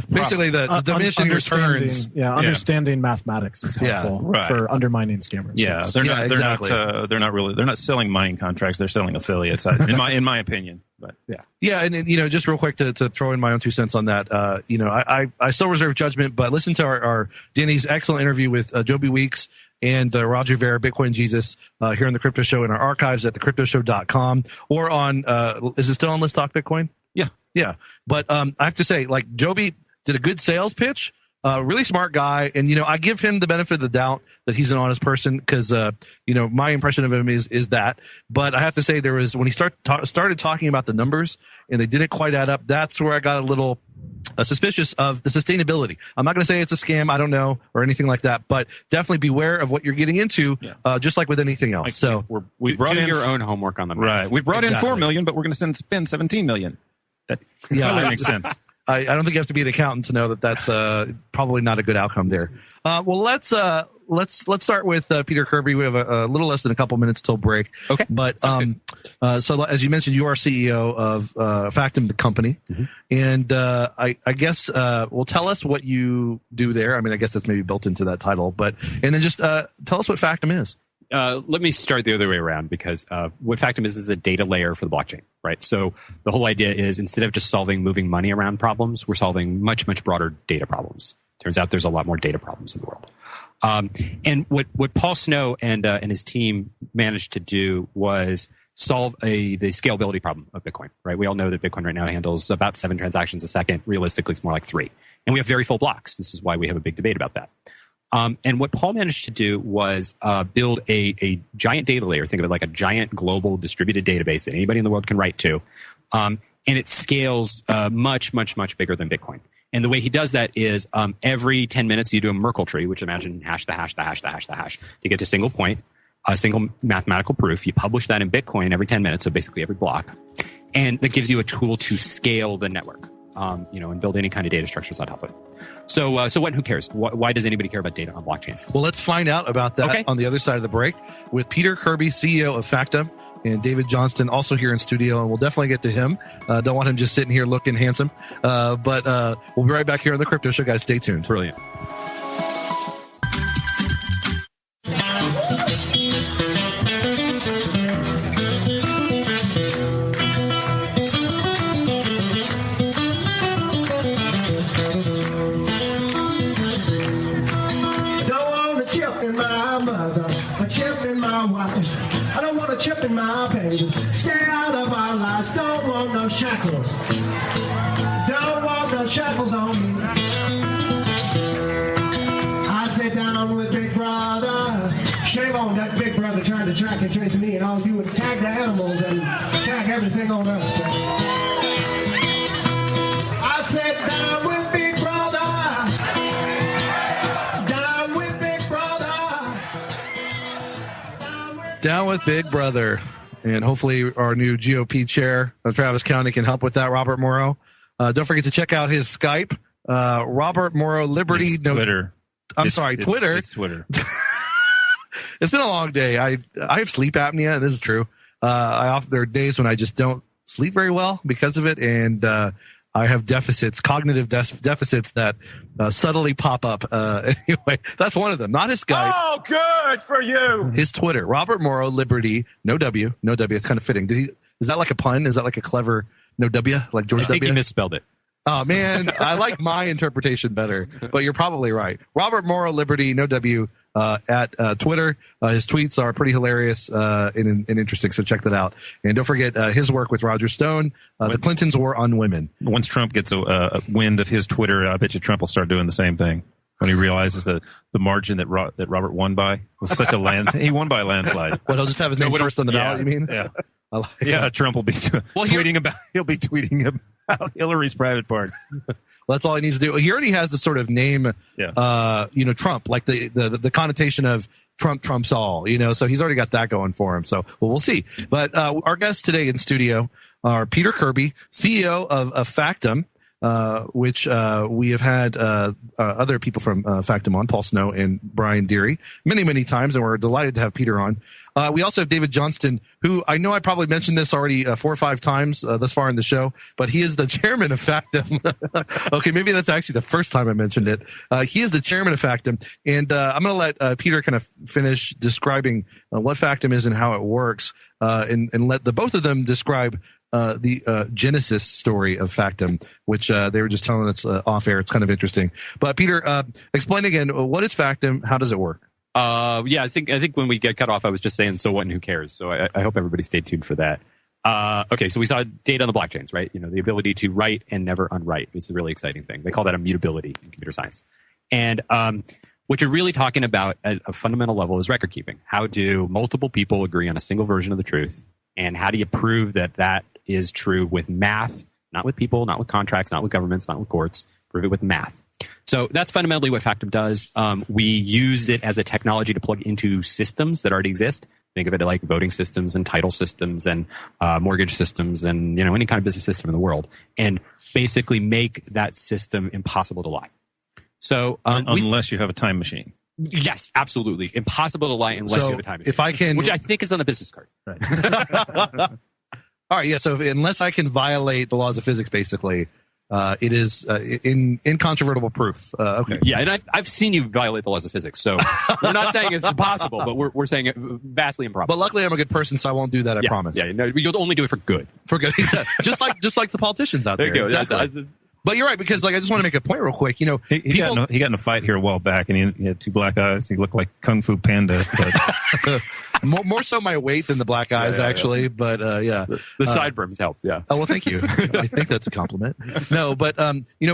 basically the diminishing returns. Understanding mathematics is helpful for undermining scammers. Yeah, they're not selling mining contracts. They're selling affiliates, in my opinion. But and just real quick to throw in my own 2 cents on that. I still reserve judgment, but listen to our Danny's excellent interview with Joby Weeks and Roger Ver, Bitcoin Jesus, here on the Crypto Show in our archives at thecryptoshow.com or on is it still on Let's Talk Bitcoin? Yeah. But I have to say, like, Joby did a good sales pitch, really smart guy. And, I give him the benefit of the doubt that he's an honest person because, my impression of him is that. But I have to say when he started talking about the numbers and they didn't quite add up, that's where I got a little suspicious of the sustainability. I'm not going to say it's a scam. I don't know or anything like that, but definitely beware of what you're getting into, just like with anything else. So we brought in your own homework on the math. Right. We brought in 4 million, but we're going to spend 17 million. That totally makes sense. I don't think you have to be an accountant to know that that's probably not a good outcome there. Well, let's start with Peter Kirby. We have a little less than a couple minutes till break. Okay. But so as you mentioned, you are CEO of Factum, the company, and I guess tell us what you do there. I mean, I guess that's maybe built into that title, and then just tell us what Factum is. Let me start the other way around because what Factum is a data layer for the blockchain, right? So the whole idea is instead of just solving moving money around problems, we're solving much, much broader data problems. Turns out there's a lot more data problems in the world. And what Paul Snow and his team managed to do was solve the scalability problem of Bitcoin, right? We all know that Bitcoin right now handles about 7 transactions a second. Realistically, it's more like 3. And we have very full blocks. This is why we have a big debate about that. And what Paul managed to do was build a giant data layer. Think of it like a giant global distributed database that anybody in the world can write to. And it scales much, much, much bigger than Bitcoin. And the way he does that is every 10 minutes you do a Merkle tree, which imagine hash to get to a single point, a single mathematical proof. You publish that in Bitcoin every 10 minutes, so basically every block. And that gives you a tool to scale the network, and build any kind of data structures on top of it. So who cares? Why does anybody care about data on blockchains? Well, let's find out about that on the other side of the break with Peter Kirby, CEO of Factum, and David Johnston also here in studio, and we'll definitely get to him. Don't want him just sitting here looking handsome. But we'll be right back here on the Crypto Show, guys. Stay tuned. Brilliant. Chip in my pages, stay out of our lives, don't want no shackles, don't want no shackles on me. on, that big brother trying to track and trace me, and all you would tag the animals and tag everything on earth. I said, down with Big Brother. Down with Big Brother. Down with Big Brother. And hopefully our new GOP chair of Travis County can help with that, Robert Morrow. Don't forget to check out his Skype, Robert Morrow Liberty. It's Twitter. Twitter. It's Twitter. It's been a long day. I have sleep apnea. This is true. There are days when I just don't sleep very well because of it, and I have cognitive deficits that subtly pop up. Anyway, that's one of them. Not his Skype. Oh, good for you. His Twitter, Robert Morrow Liberty. No W. It's kind of fitting. Is that like a pun? Is that like a clever no W, like George W? I think he misspelled it. Oh man, I like my interpretation better, but you're probably right. Robert Morrow Liberty, no W, at Twitter. His tweets are pretty hilarious and interesting, so check that out. And don't forget his work with Roger Stone, the Clintons' War on Women. Once Trump gets a wind of his Twitter, I bet you Trump will start doing the same thing when he realizes that the margin that Robert won by was such a he won by a landslide. Well, he'll just have his name first on the ballot, you mean? Yeah. Trump will be tweeting about Hillary's private part. Well, that's all he needs to do. He already has the sort of name, Trump, like the connotation of Trump trumps all, so he's already got that going for him. So we'll see. But our guests today in studio are Peter Kirby, CEO of Factum, which we have had other people from Factum on, Paul Snow and Brian Deary, many, many times, and we're delighted to have Peter on. We also have David Johnston, who I know I probably mentioned this already 4 or 5 times thus far in the show, but he is the chairman of Factum. Okay, maybe that's actually the first time I mentioned it. He is the chairman of Factum, and I'm going to let Peter kind of finish describing what Factum is and how it works, and let the both of them describe the genesis story of Factum, which they were just telling us off air. It's kind of interesting. But Peter, explain again, what is Factum? How does it work? I think when we get cut off, I was just saying, so what and who cares? So I hope everybody stayed tuned for that. Okay, so we saw data on the blockchains, right? The ability to write and never unwrite is a really exciting thing. They call that immutability in computer science. And what you're really talking about at a fundamental level is record keeping. How do multiple people agree on a single version of the truth? And how do you prove that is true with math, not with people, not with contracts, not with governments, not with courts? Prove it with math. So that's fundamentally what Factum does. We use it as a technology to plug into systems that already exist. Think of it like voting systems and title systems and mortgage systems and any kind of business system in the world, and basically make that system impossible to lie. So unless you have a time machine. Yes, absolutely. Impossible to lie unless you have a time machine. If I can, which I think is on the business card. Right. All right, yeah. So unless I can violate the laws of physics, basically, it is incontrovertible proof. Okay. Yeah, and I've seen you violate the laws of physics, so we're not saying it's impossible, but we're saying it vastly improbable. But luckily, I'm a good person, so I won't do that. I promise. Yeah, no, you'll only do it for good. For good, just like the politicians out there. There you go. Exactly. But you're right, because I just want to make a point real quick. He got in a fight here a while back, and he had 2 black eyes. He looked like Kung Fu Panda. But more so my weight than the black eyes, actually. Yeah. But the sideburns help. Yeah. Oh well, thank you. I think that's a compliment. No, but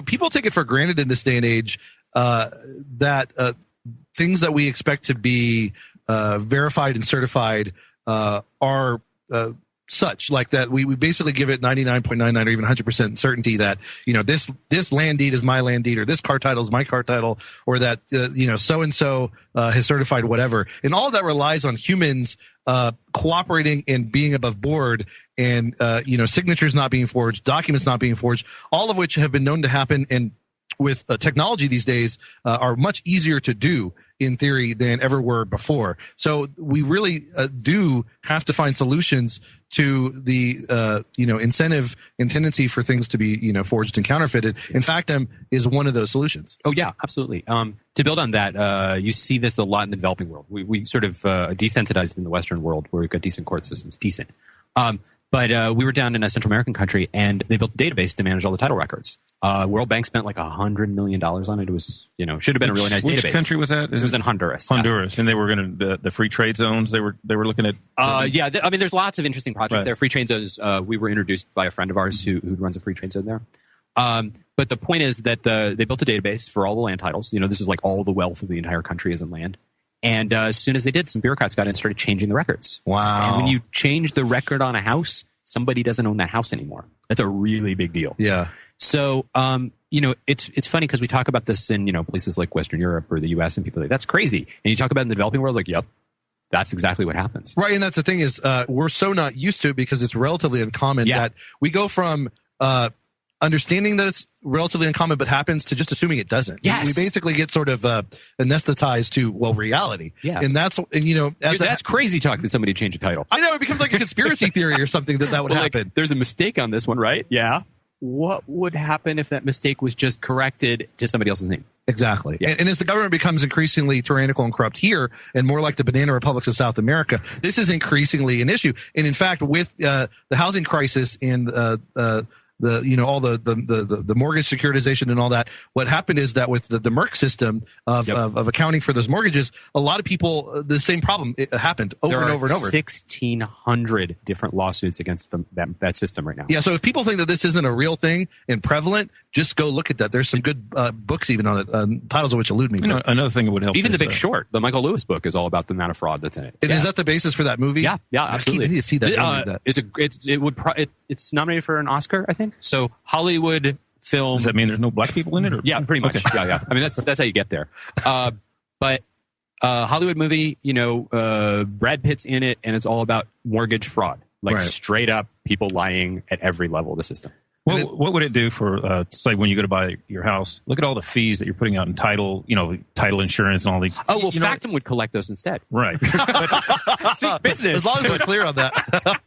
people take it for granted in this day and age that things that we expect to be verified and certified are such like that we basically give it 99.99 or even 100% certainty that this land deed is my land deed, or this car title is my car title, or that so and so has certified whatever, and all of that relies on humans cooperating and being above board, and signatures not being forged, documents not being forged, all of which have been known to happen, and with technology these days are much easier to do in theory than ever were before. So we really do have to find solutions to the incentive and tendency for things to be forged and counterfeited. And Factum is one of those solutions. Oh yeah, absolutely. To build on that, you see this a lot in the developing world. We sort of desensitized in the Western world where we've got decent court systems, But we were down in a Central American country, and they built a database to manage all the title records. World Bank spent like $100 million on it. It was, should have been a really nice database. Which country was that? It was in Honduras. Honduras, and they were going to the free trade zones. They were looking at. There's lots of interesting projects there. Free trade zones. We were introduced by a friend of ours who runs a free trade zone there. But the point is that they built a database for all the land titles. This is like all the wealth of the entire country is in land. And as soon as they did, some bureaucrats got in and started changing the records. Wow. And when you change the record on a house, somebody doesn't own that house anymore. That's a really big deal. Yeah. So, it's funny because we talk about this in, places like Western Europe or the US, and people are like, that's crazy. And you talk about it in the developing world, like, yep, that's exactly what happens. Right. And that's the thing is, we're so not used to it because it's relatively uncommon that we go from, understanding that it's relatively uncommon but happens to just assuming it doesn't. Yes. We basically get sort of anesthetized to, reality. Yeah. And that's, that's crazy talk that somebody changed a title. I know, it becomes like a conspiracy theory or something that would happen. There's a mistake on this one, right? Yeah. What would happen if that mistake was just corrected to somebody else's name? Exactly. Yeah. And as the government becomes increasingly tyrannical and corrupt here and more like the banana republics of South America, this is increasingly an issue. And in fact, with the housing crisis and all the mortgage securitization and all that, what happened is that with the Merck system of accounting for those mortgages, a lot of people, the same problem happened over and over and over. 1,600 different lawsuits against that system right now. Yeah, so if people think that this isn't a real thing and prevalent, just go look at that. There's some good books even on it, titles of which elude me. Another thing that would help. Even The Big Short, the Michael Lewis book, is all about the amount of fraud that's in it. And is that the basis for that movie? Yeah, absolutely. I need to see that. It's nominated for an Oscar, I think. So Hollywood film. Does that mean there's no black people in it? Or? Yeah, pretty much. Okay. Yeah. I mean, that's how you get there. But Hollywood movie, Brad Pitt's in it, and it's all about mortgage fraud, straight up people lying at every level of the system. What would it do for, say, when you go to buy your house? Look at all the fees that you're putting out in title, title insurance and all these. Oh, well, Factum would collect those instead. Right. See, business. As long as we're clear on that.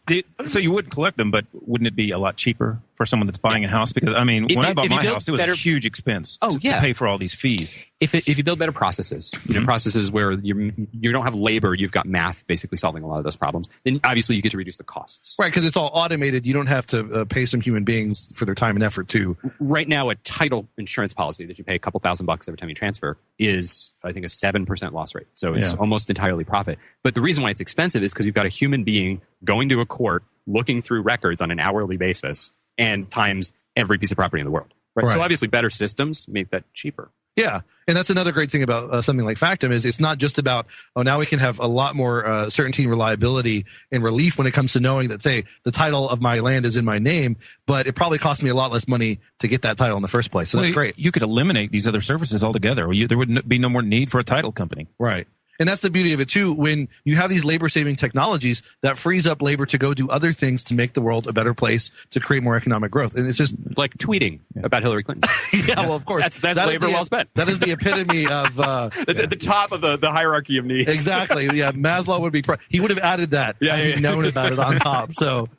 So you wouldn't collect them, but wouldn't it be a lot cheaper for someone that's buying a house? Because, when I bought my house, it was a huge expense to pay for all these fees. If you build better processes, processes where you don't have labor, you've got math basically solving a lot of those problems, then obviously you get to reduce the costs. Right, because it's all automated. You don't have to pay some human beings for their time and effort too. Right now, a title insurance policy that you pay a couple $1,000 every time you transfer is, I think, a 7% loss rate. So it's almost entirely profit. But the reason why it's expensive is because you've got a human being going to a court, looking through records on an hourly basis, and times every piece of property in the world. Right? So obviously, better systems make that cheaper. Yeah, and that's another great thing about something like Factum is it's not just about, now we can have a lot more certainty and reliability and relief when it comes to knowing that, say, the title of my land is in my name, but it probably cost me a lot less money to get that title in the first place. So that's great. You could eliminate these other services altogether. There would be no more need for a title company. Right. And that's the beauty of it, too. When you have these labor-saving technologies, that frees up labor to go do other things to make the world a better place, to create more economic growth. And it's just like tweeting about Hillary Clinton. Well, of course. That's labor well spent. That is the epitome of... the top of the hierarchy of needs. Exactly. Yeah, Maslow would be... he would have added that had he known about it on top. So...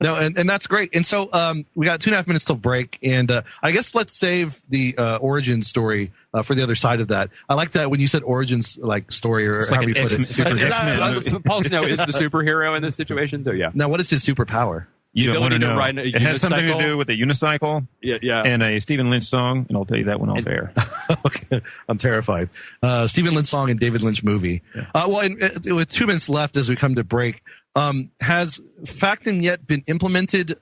No, and that's great. And so we got 2.5 minutes till break, and I guess let's save the origin story for the other side of that. I like that when you said origins story, or how you put it. Paul Snow is the superhero in this situation, so yeah. Now, what is his superpower? You don't want to know. Ride a it has something to do with a unicycle, and a Stephen Lynch song, and I'll tell you that one off air. Okay, I'm terrified. Stephen Lynch song and David Lynch movie. Yeah. With 2 minutes left as we come to break, has Factum yet been implemented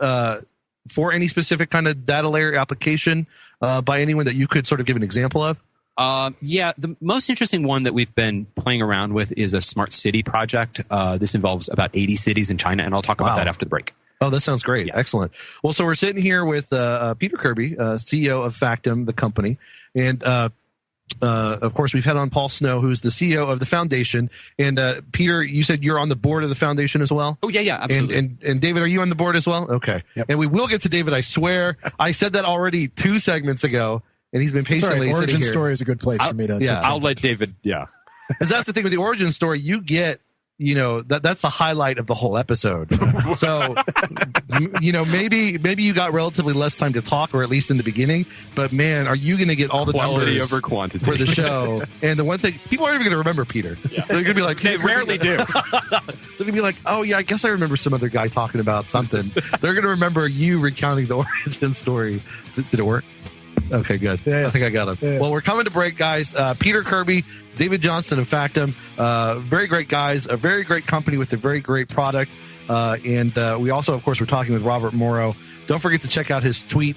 for any specific kind of data layer application by anyone that you could sort of give an example of? The most interesting one that we've been playing around with is a smart city project. This involves about 80 cities in China, and I'll talk about that after the break. Oh, that sounds great. Yeah. Excellent. Well, so we're sitting here with Peter Kirby, CEO of Factum, the company. And of course, we've had on Paul Snow, who's the CEO of the foundation. And Peter, you said you're on the board of the foundation as well? Oh, yeah, absolutely. And David, are you on the board as well? Okay. Yep. And we will get to David, I swear. I said that already 2 segments ago, and he's been patiently sitting origin here. Story is a good place for me to... I'll let David, Because that's the thing with the origin story. You get... that's the highlight of the whole episode. So, maybe you got relatively less time to talk, or at least in the beginning. But man, are you going to get all the quality numbers over quantity for the show? And the one thing, people aren't even going to remember Peter. Yeah. They're going to be like, they rarely do. They're going to be like, oh yeah, I guess I remember some other guy talking about something. They're going to remember you recounting the origin story. Did it work? Okay, good. Yeah. I think I got him. Yeah. Well, we're coming to break, guys. Peter Kirby, David Johnston of Factum, very great guys, a very great company with a very great product. And we also, of course, we're talking with Robert Morrow. Don't forget to check out his Twitter,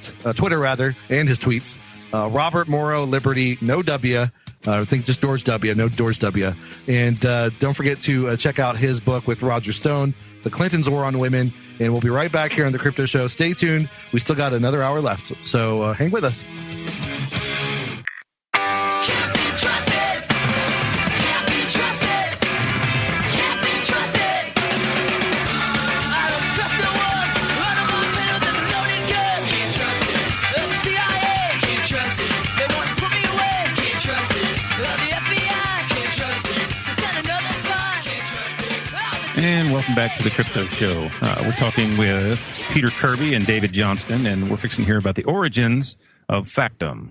and his tweets. Robert Morrow, Liberty, no W. I think just George W. No George W. And don't forget to check out his book with Roger Stone, The Clintons' War on Women. And we'll be right back here on The Crypto Show. Stay tuned. We still got another hour left, so hang with us. And welcome back to the Crypto Show. We're talking with Peter Kirby and David Johnston, and we're fixing to hear about the origins of Factom.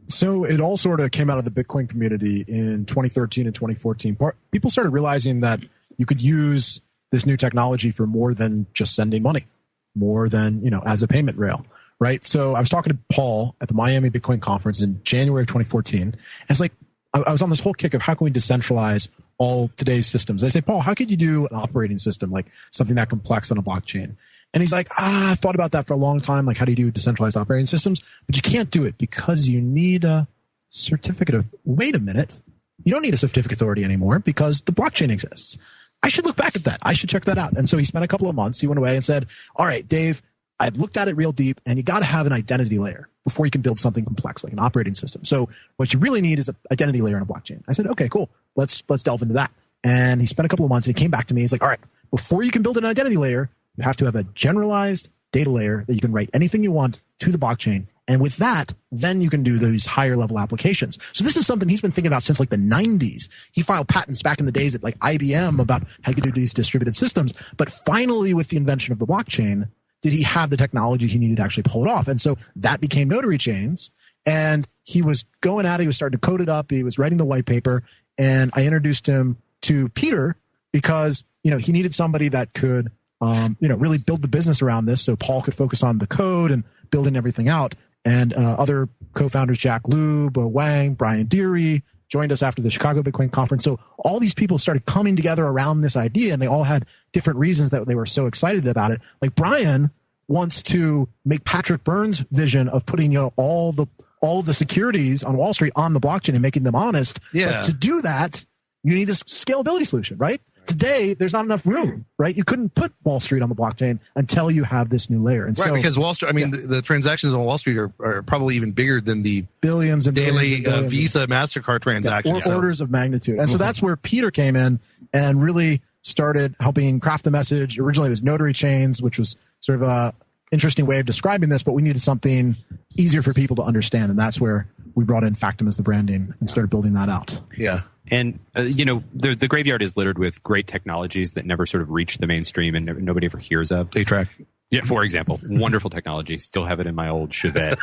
So it all sort of came out of the Bitcoin community in 2013 and 2014. People started realizing that you could use this new technology for more than just sending money, more than, as a payment rail, right? So I was talking to Paul at the Miami Bitcoin conference in January of 2014. And it's like, I was on this whole kick of how can we decentralize all today's systems. I say, Paul, how could you do an operating system, like something that complex on a blockchain? And he's like, I thought about that for a long time. Like, how do you do decentralized operating systems? But you can't do it because you need a certificate of, wait a minute. You don't need a certificate authority anymore because the blockchain exists. I should look back at that. I should check that out. And so he spent a couple of months. He went away and said, all right, Dave, I've looked at it real deep and you got to have an identity layer before you can build something complex like an operating system. So what you really need is an identity layer on a blockchain. I said, okay, cool. Let's delve into that. And he spent a couple of months and he came back to me. He's like, all right, before you can build an identity layer, you have to have a generalized data layer that you can write anything you want to the blockchain. And with that, then you can do those higher level applications. So this is something he's been thinking about since like the 90s. He filed patents back in the days at like IBM about how you could do these distributed systems. But finally, with the invention of the blockchain, did he have the technology he needed to actually pull it off? And so that became Notary Chains. And he was going at it. He was starting to code it up. He was writing the white paper. And I introduced him to Peter because, he needed somebody that could, really build the business around this. So Paul could focus on the code and building everything out. And other co-founders, Jack Lube, Wang, Brian Deary, joined us after the Chicago Bitcoin conference. So all these people started coming together around this idea, and they all had different reasons that they were so excited about it. Like Brian wants to make Patrick Byrne's vision of putting all the securities on Wall Street on the blockchain and making them honest. Yeah. But to do that, you need a scalability solution, right? Today, there's not enough room, right? You couldn't put Wall Street on the blockchain until you have this new layer. And right, so, because Wall Street, the transactions on Wall Street are probably even bigger than the billions and daily billions Visa, MasterCard transactions. Orders of magnitude. And so that's where Peter came in and really started helping craft the message. Originally, it was Notary Chains, which was sort of a interesting way of describing this, but we needed something easier for people to understand. And that's where we brought in Factom as the branding and started building that out. Yeah. And, the graveyard is littered with great technologies that never sort of reach the mainstream and nobody ever hears of. A-Track. Yeah, for example, wonderful technology. Still have it in my old Chevette.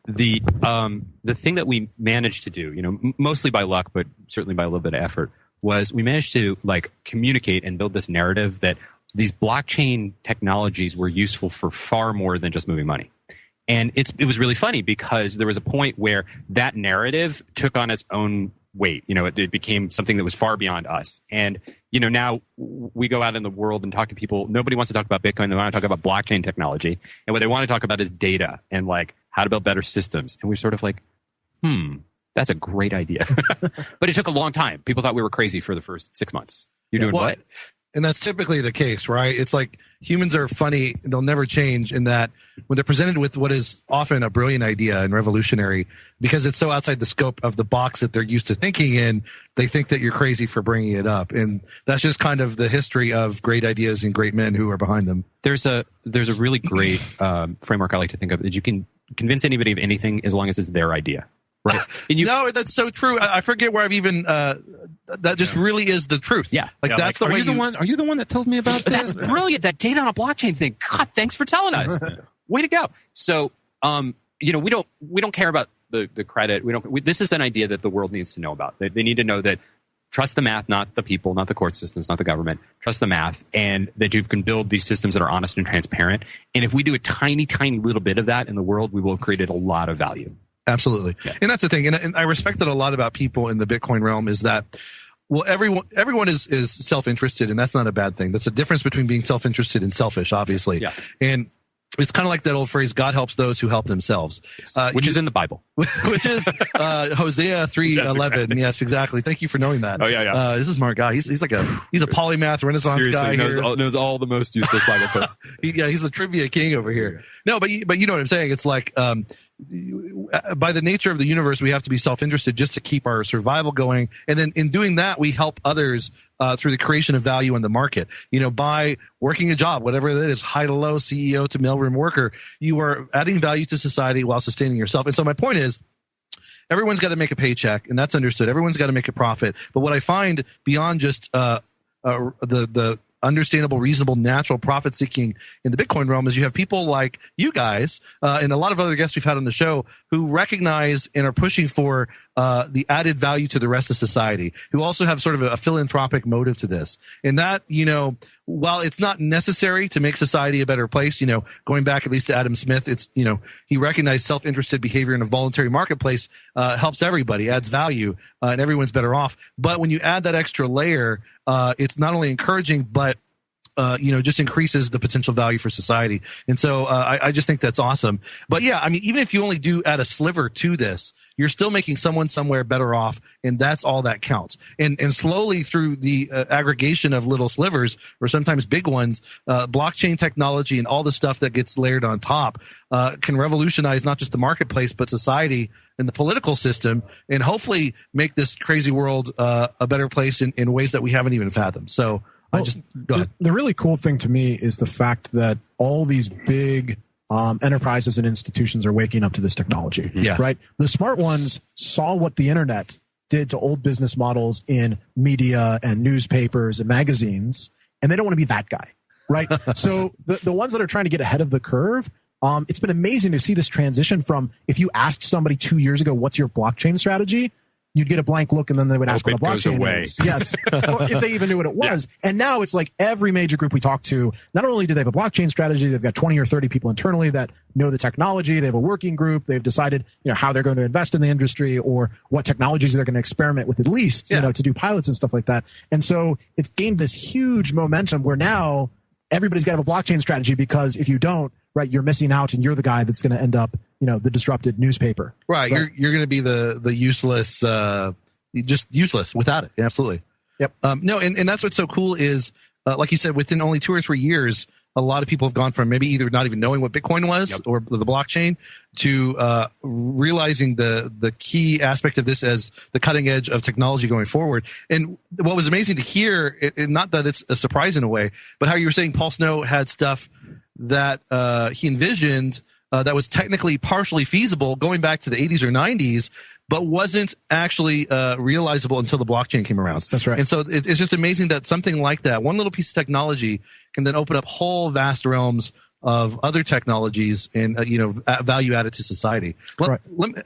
The thing that we managed to do, mostly by luck, but certainly by a little bit of effort, was we managed to communicate and build this narrative that these blockchain technologies were useful for far more than just moving money. And it was really funny because there was a point where that narrative took on its own weight. It became something that was far beyond us. And, now we go out in the world and talk to people. Nobody wants to talk about Bitcoin. They want to talk about blockchain technology. And what they want to talk about is data and how to build better systems. And we're sort of like, that's a great idea. But it took a long time. People thought we were crazy for the first 6 months. You're doing what? And that's typically the case, right? It's like humans are funny. They'll never change in that when they're presented with what is often a brilliant idea and revolutionary, because it's so outside the scope of the box that they're used to thinking in, they think that you're crazy for bringing it up. And that's just kind of the history of great ideas and great men who are behind them. There's a really great framework I like to think of that you can convince anybody of anything as long as it's their idea. Right. No, that's so true. I forget where I've even, that just really is the truth. Yeah. That's the way Are you the one that told me about That's brilliant. That data on a blockchain thing. God, thanks for telling us. Way to go. So, we don't care about the credit. This is an idea that the world needs to know about. They need to know that trust the math, not the people, not the court systems, not the government. Trust the math, and that you can build these systems that are honest and transparent. And if we do a tiny, tiny little bit of that in the world, we will have created a lot of value. Absolutely. Yeah. And that's the thing. And I respect that a lot about people in the Bitcoin realm is that, well, everyone is self-interested, and that's not a bad thing. That's a difference between being self-interested and selfish, obviously. Yeah. And it's kind of like that old phrase, God helps those who help themselves. Which is in the Bible. Which is Hosea 3:11. Yes, exactly. Yes, exactly. Thank you for knowing that. Oh, yeah. This is a smart guy. He's a polymath Renaissance guy. Knows all the most useless Bible quotes. He's the trivia king over here. No, but you know what I'm saying? It's like by the nature of the universe, we have to be self-interested just to keep our survival going. And then in doing that, we help others through the creation of value in the market. By working a job, whatever that is, high to low, CEO to mailroom worker, you are adding value to society while sustaining yourself. And so my point is, everyone's got to make a paycheck, and that's understood. Everyone's got to make a profit. But what I find beyond just the understandable, reasonable, natural profit seeking in the Bitcoin realm is you have people like you guys and a lot of other guests we've had on the show who recognize and are pushing for the added value to the rest of society, who also have sort of a philanthropic motive to this. And that, while it's not necessary to make society a better place, going back at least to Adam Smith, it's, he recognized self-interested behavior in a voluntary marketplace helps everybody, adds value, and everyone's better off. But when you add that extra layer, it's not only encouraging, but just increases the potential value for society. And so I just think that's awesome. But yeah, I mean, even if you only do add a sliver to this, you're still making someone somewhere better off, and that's all that counts. And slowly through the aggregation of little slivers, or sometimes big ones, blockchain technology and all the stuff that gets layered on top can revolutionize not just the marketplace, but society and the political system, and hopefully make this crazy world a better place in ways that we haven't even fathomed. So go ahead. The really cool thing to me is the fact that all these big enterprises and institutions are waking up to this technology. Yeah. Right. The smart ones saw what the internet did to old business models in media and newspapers and magazines, and they don't want to be that guy. Right. So the ones that are trying to get ahead of the curve, it's been amazing to see this transition from, if you asked somebody 2 years ago, what's your blockchain strategy? You'd get a blank look, and then they would ask what a blockchain is. Yes. Or if they even knew what it was. Yeah. And now it's like every major group we talk to, not only do they have a blockchain strategy, they've got 20 or 30 people internally that know the technology. They have a working group. They've decided, how they're going to invest in the industry or what technologies they're going to experiment with, at least, to do pilots and stuff like that. And so it's gained this huge momentum where now everybody's got to have a blockchain strategy, because if you don't, right, you're missing out, and you're the guy that's going to end up, the disrupted newspaper. Right. You're going to be the useless, just useless without it. Yeah, absolutely. Yep. No, and that's what's so cool is, like you said, within only 2 or 3 years, a lot of people have gone from maybe either not even knowing what Bitcoin was or the blockchain to realizing the key aspect of this as the cutting edge of technology going forward. And what was amazing to hear, not that it's a surprise in a way, but how you were saying Paul Snow had stuff that he envisioned that was technically partially feasible going back to the 80s or 90s, but wasn't actually realizable until the blockchain came around. That's right. And so it's just amazing that something like that, one little piece of technology, can then open up whole vast realms of other technologies and value added to society. Go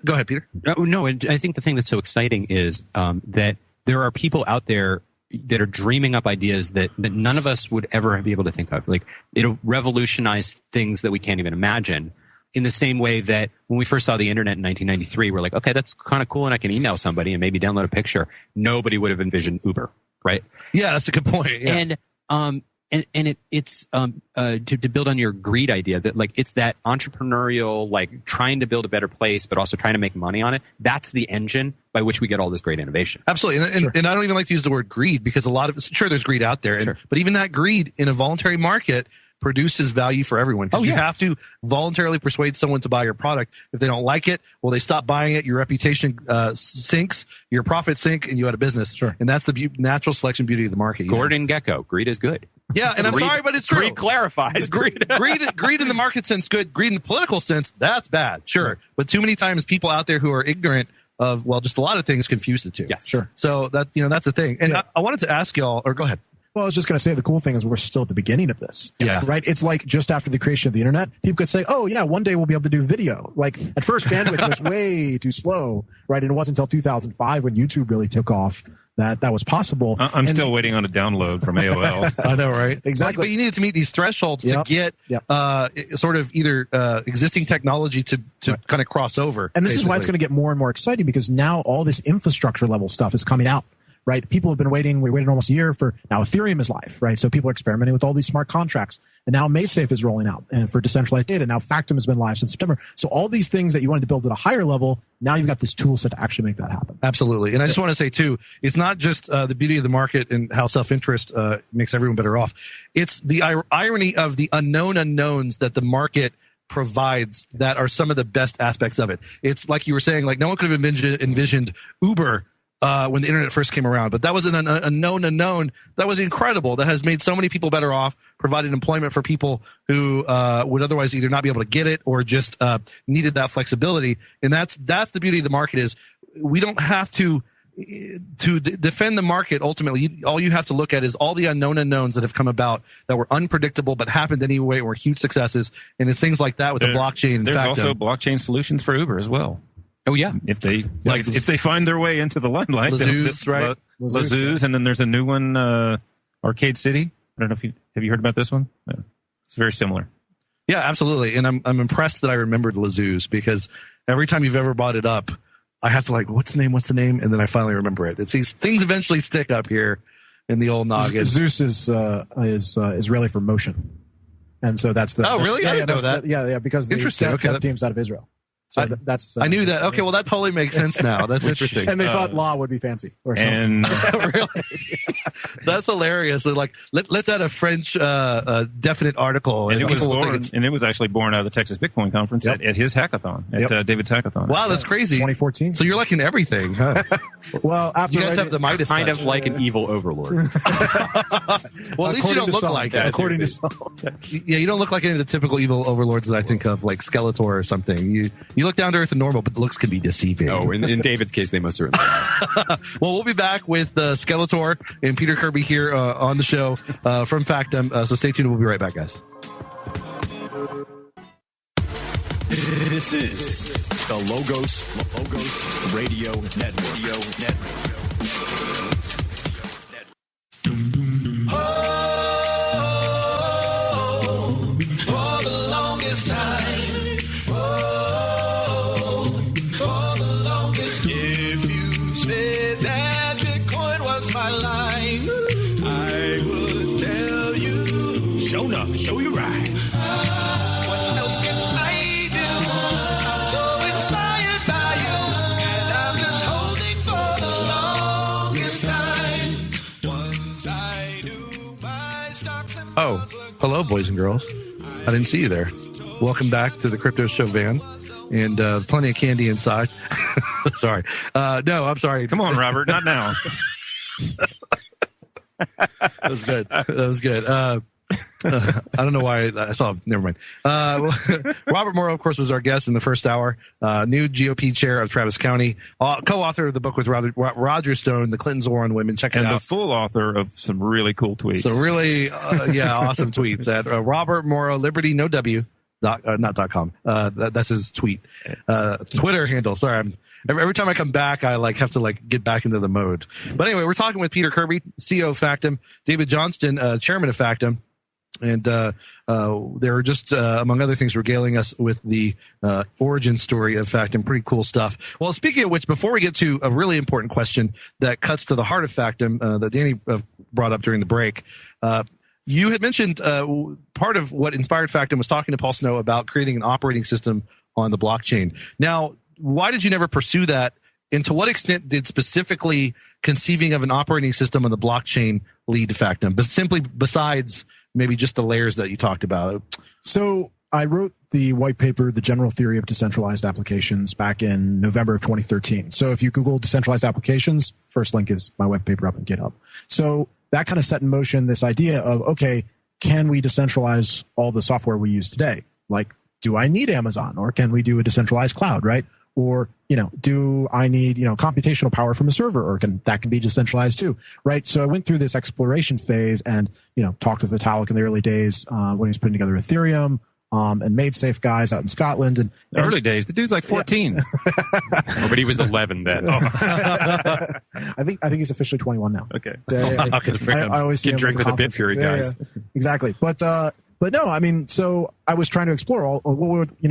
ahead, Peter. No, and I think the thing that's so exciting is that there are people out there that are dreaming up ideas that none of us would ever be able to think of. Like, it'll revolutionize things that we can't even imagine. In the same way that when we first saw the internet in 1993, we're like, okay, that's kind of cool, and I can email somebody and maybe download a picture. Nobody would have envisioned Uber, right? Yeah, that's a good point. Yeah. And it's to build on your greed idea, that like it's that entrepreneurial, like trying to build a better place, but also trying to make money on it. That's the engine by which we get all this great innovation. Absolutely. And I don't even like to use the word greed, because a lot of, sure, there's greed out there, but even that greed in a voluntary market produces value for everyone, because you have to voluntarily persuade someone to buy your product. If they don't like it, well, they stop buying it, your reputation sinks, your profits sink, and you out of business. Sure. And that's the natural selection beauty of the market. Gordon Gekko, greed is good. Yeah, and I'm sorry, but it's true. Greed clarifies. greed in the market sense, good. Greed in the political sense, that's bad. Sure. But too many times people out there who are ignorant of, well, just a lot of things confuse the two. Yes. Sure. So that, that's the thing. And I wanted to ask y'all, or go ahead. Well, I was just going to say, the cool thing is we're still at the beginning of this. Yeah. Right? It's like just after the creation of the internet, people could say, oh, yeah, one day we'll be able to do video. Like, at first, bandwidth was way too slow, right? And it wasn't until 2005 when YouTube really took off that was possible. I'm still waiting on a download from AOL. I know, right? Exactly. But you needed to meet these thresholds to get sort of either existing technology to kind of cross over. And this is why it's going to get more and more exciting, because now all this infrastructure level stuff is coming out. right? People have been waiting. We waited almost a year for now. Ethereum is live, right? So people are experimenting with all these smart contracts, and now MadeSafe is rolling out and for decentralized data. Now Factom has been live since September. So all these things that you wanted to build at a higher level, now you've got this tool set to actually make that happen. Absolutely. And I just want to say too, it's not just the beauty of the market and how self-interest makes everyone better off. It's the irony of the unknown unknowns that the market provides that are some of the best aspects of it. It's like you were saying, like no one could have envisioned Uber when the internet first came around, but that was an unknown unknown that was incredible, that has made so many people better off, provided employment for people who would otherwise either not be able to get it or just needed that flexibility. And that's the beauty of the market, is we don't have to defend the market. Ultimately, all you have to look at is all the unknown unknowns that have come about that were unpredictable but happened anyway, or huge successes. And it's things like that with the blockchain. There's also blockchain solutions for Uber as well. Oh yeah, if they find their way into the limelight, Lazoos, right? Lazoos, and then there's a new one, Arcade City. I don't know if have you heard about this one? No. It's very similar. Yeah, absolutely. And I'm impressed that I remembered Lazoos, because every time you've ever brought it up, I have to like, what's the name? And then I finally remember it. It's these things eventually stick up here in the old noggin. Zeus is Israeli for motion, and so that's the. Oh, really? I didn't know that. Yeah, because the dev team's out of Israel. So that's. I knew that. Okay, well that totally makes sense now. That's interesting. And they thought law would be fancy or something. Really? That's hilarious. So like, let's add a French definite article. And it was actually born out of the Texas Bitcoin Conference at his hackathon, at David's hackathon. Wow, that's crazy. 2014. So you're liking everything, huh? Well, after you guys have the Midas kind touch. of like an evil overlord. Well, at least you don't look like that. According to some. Yeah, you don't look like any of the typical evil overlords that I think of, like Skeletor or something. You look down to earth and normal, but the looks can be deceiving. Oh, in David's case, they most certainly are. Well, we'll be back with Skeletor and Peter Kirby here on the show from Factom. So stay tuned. We'll be right back, guys. This is the Logos Radio Network. For the longest time. For the longest. If you said that Bitcoin was my line, I would tell you. Show enough. Show you right. What else can I do? I'm so inspired by you, and I'm just holding for the longest time. Once I knew my stocks and Oh, hello, boys and girls. I didn't see you there. Welcome back to the Crypto Show van, and plenty of candy inside. Sorry. No, I'm sorry. Come on, Robert. Not now. That was good. I don't know why I saw. Never mind. Robert Morrow, of course, was our guest in the first hour. New GOP chair of Travis County, co-author of the book with Roger Stone, "The Clintons War on Women." Check it out. And the full author of some really cool tweets. So really, awesome tweets at Robert Morrow, Liberty, no W, not .com. That's his tweet, Twitter handle. Sorry, every time I come back, I have to get back into the mode. But anyway, we're talking with Peter Kirby, CEO of Factom, David Johnston, chairman of Factom. And they're just, among other things, regaling us with the origin story of Factom. Pretty cool stuff. Well, speaking of which, before we get to a really important question that cuts to the heart of Factom that Danny brought up during the break, you had mentioned part of what inspired Factom was talking to Paul Snow about creating an operating system on the blockchain. Now, why did you never pursue that? And to what extent did specifically conceiving of an operating system on the blockchain lead to Factom, but simply besides maybe just the layers that you talked about? So I wrote the white paper, The General Theory of Decentralized Applications, back in November of 2013. So if you Google decentralized applications, first link is my white paper up on GitHub. So that kind of set in motion this idea of, okay, can we decentralize all the software we use today? Like, do I need Amazon, or can we do a decentralized cloud, right? Or, do I need, computational power from a server, or that can be decentralized too, right? So I went through this exploration phase and, talked with Vitalik in the early days when he was putting together Ethereum, and MadeSafe guys out in Scotland. And early days, the dude's like 14. Yeah. But he was 11 then. I think he's officially 21 now. Okay. I always see him drink with the Bit Fury guys. Yeah, exactly. But no, so I was trying to explore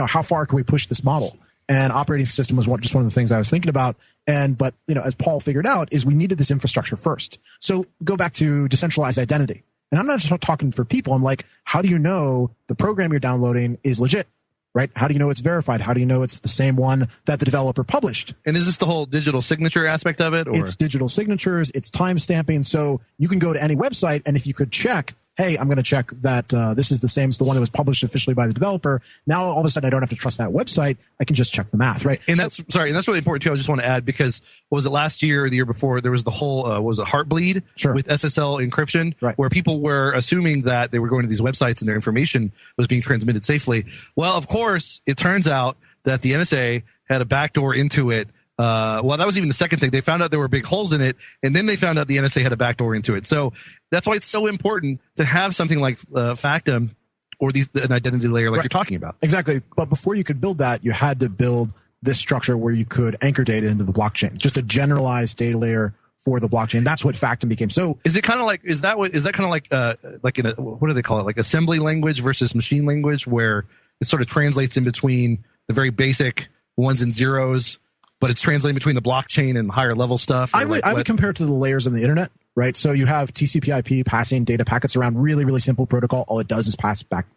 how far can we push this model? And operating system was just one of the things I was thinking about. But as Paul figured out, is we needed this infrastructure first. So go back to decentralized identity. And I'm not just talking for people. I'm like, how do you know the program you're downloading is legit? Right? How do you know it's verified? How do you know it's the same one that the developer published? And is this the whole digital signature aspect of it? Or? It's digital signatures. It's time stamping. So you can go to any website, and if you could check, hey, I'm going to check that this is the same as the one that was published officially by the developer. Now, all of a sudden, I don't have to trust that website. I can just check the math, right? And that's really important, too. I just want to add, because what was it, last year or the year before, there was the whole, Heartbleed with SSL encryption, where people were assuming that they were going to these websites and their information was being transmitted safely. Well, of course, it turns out that the NSA had a backdoor into it. Well, that was even the second thing. They found out there were big holes in it, and then they found out the NSA had a backdoor into it. So that's why it's so important to have something like Factom or an identity layer like you're talking about. Exactly. But before you could build that, you had to build this structure where you could anchor data into the blockchain, just a generalized data layer for the blockchain. That's what Factom became. So is it kind of like, is that kind of like in a, what do they call it? Like assembly language versus machine language, where it sort of translates in between the very basic ones and zeros, but it's translating between the blockchain and higher level stuff? I would compare it to the layers on the internet, right? So you have TCP/IP passing data packets around, really, really simple protocol. All it does is pass back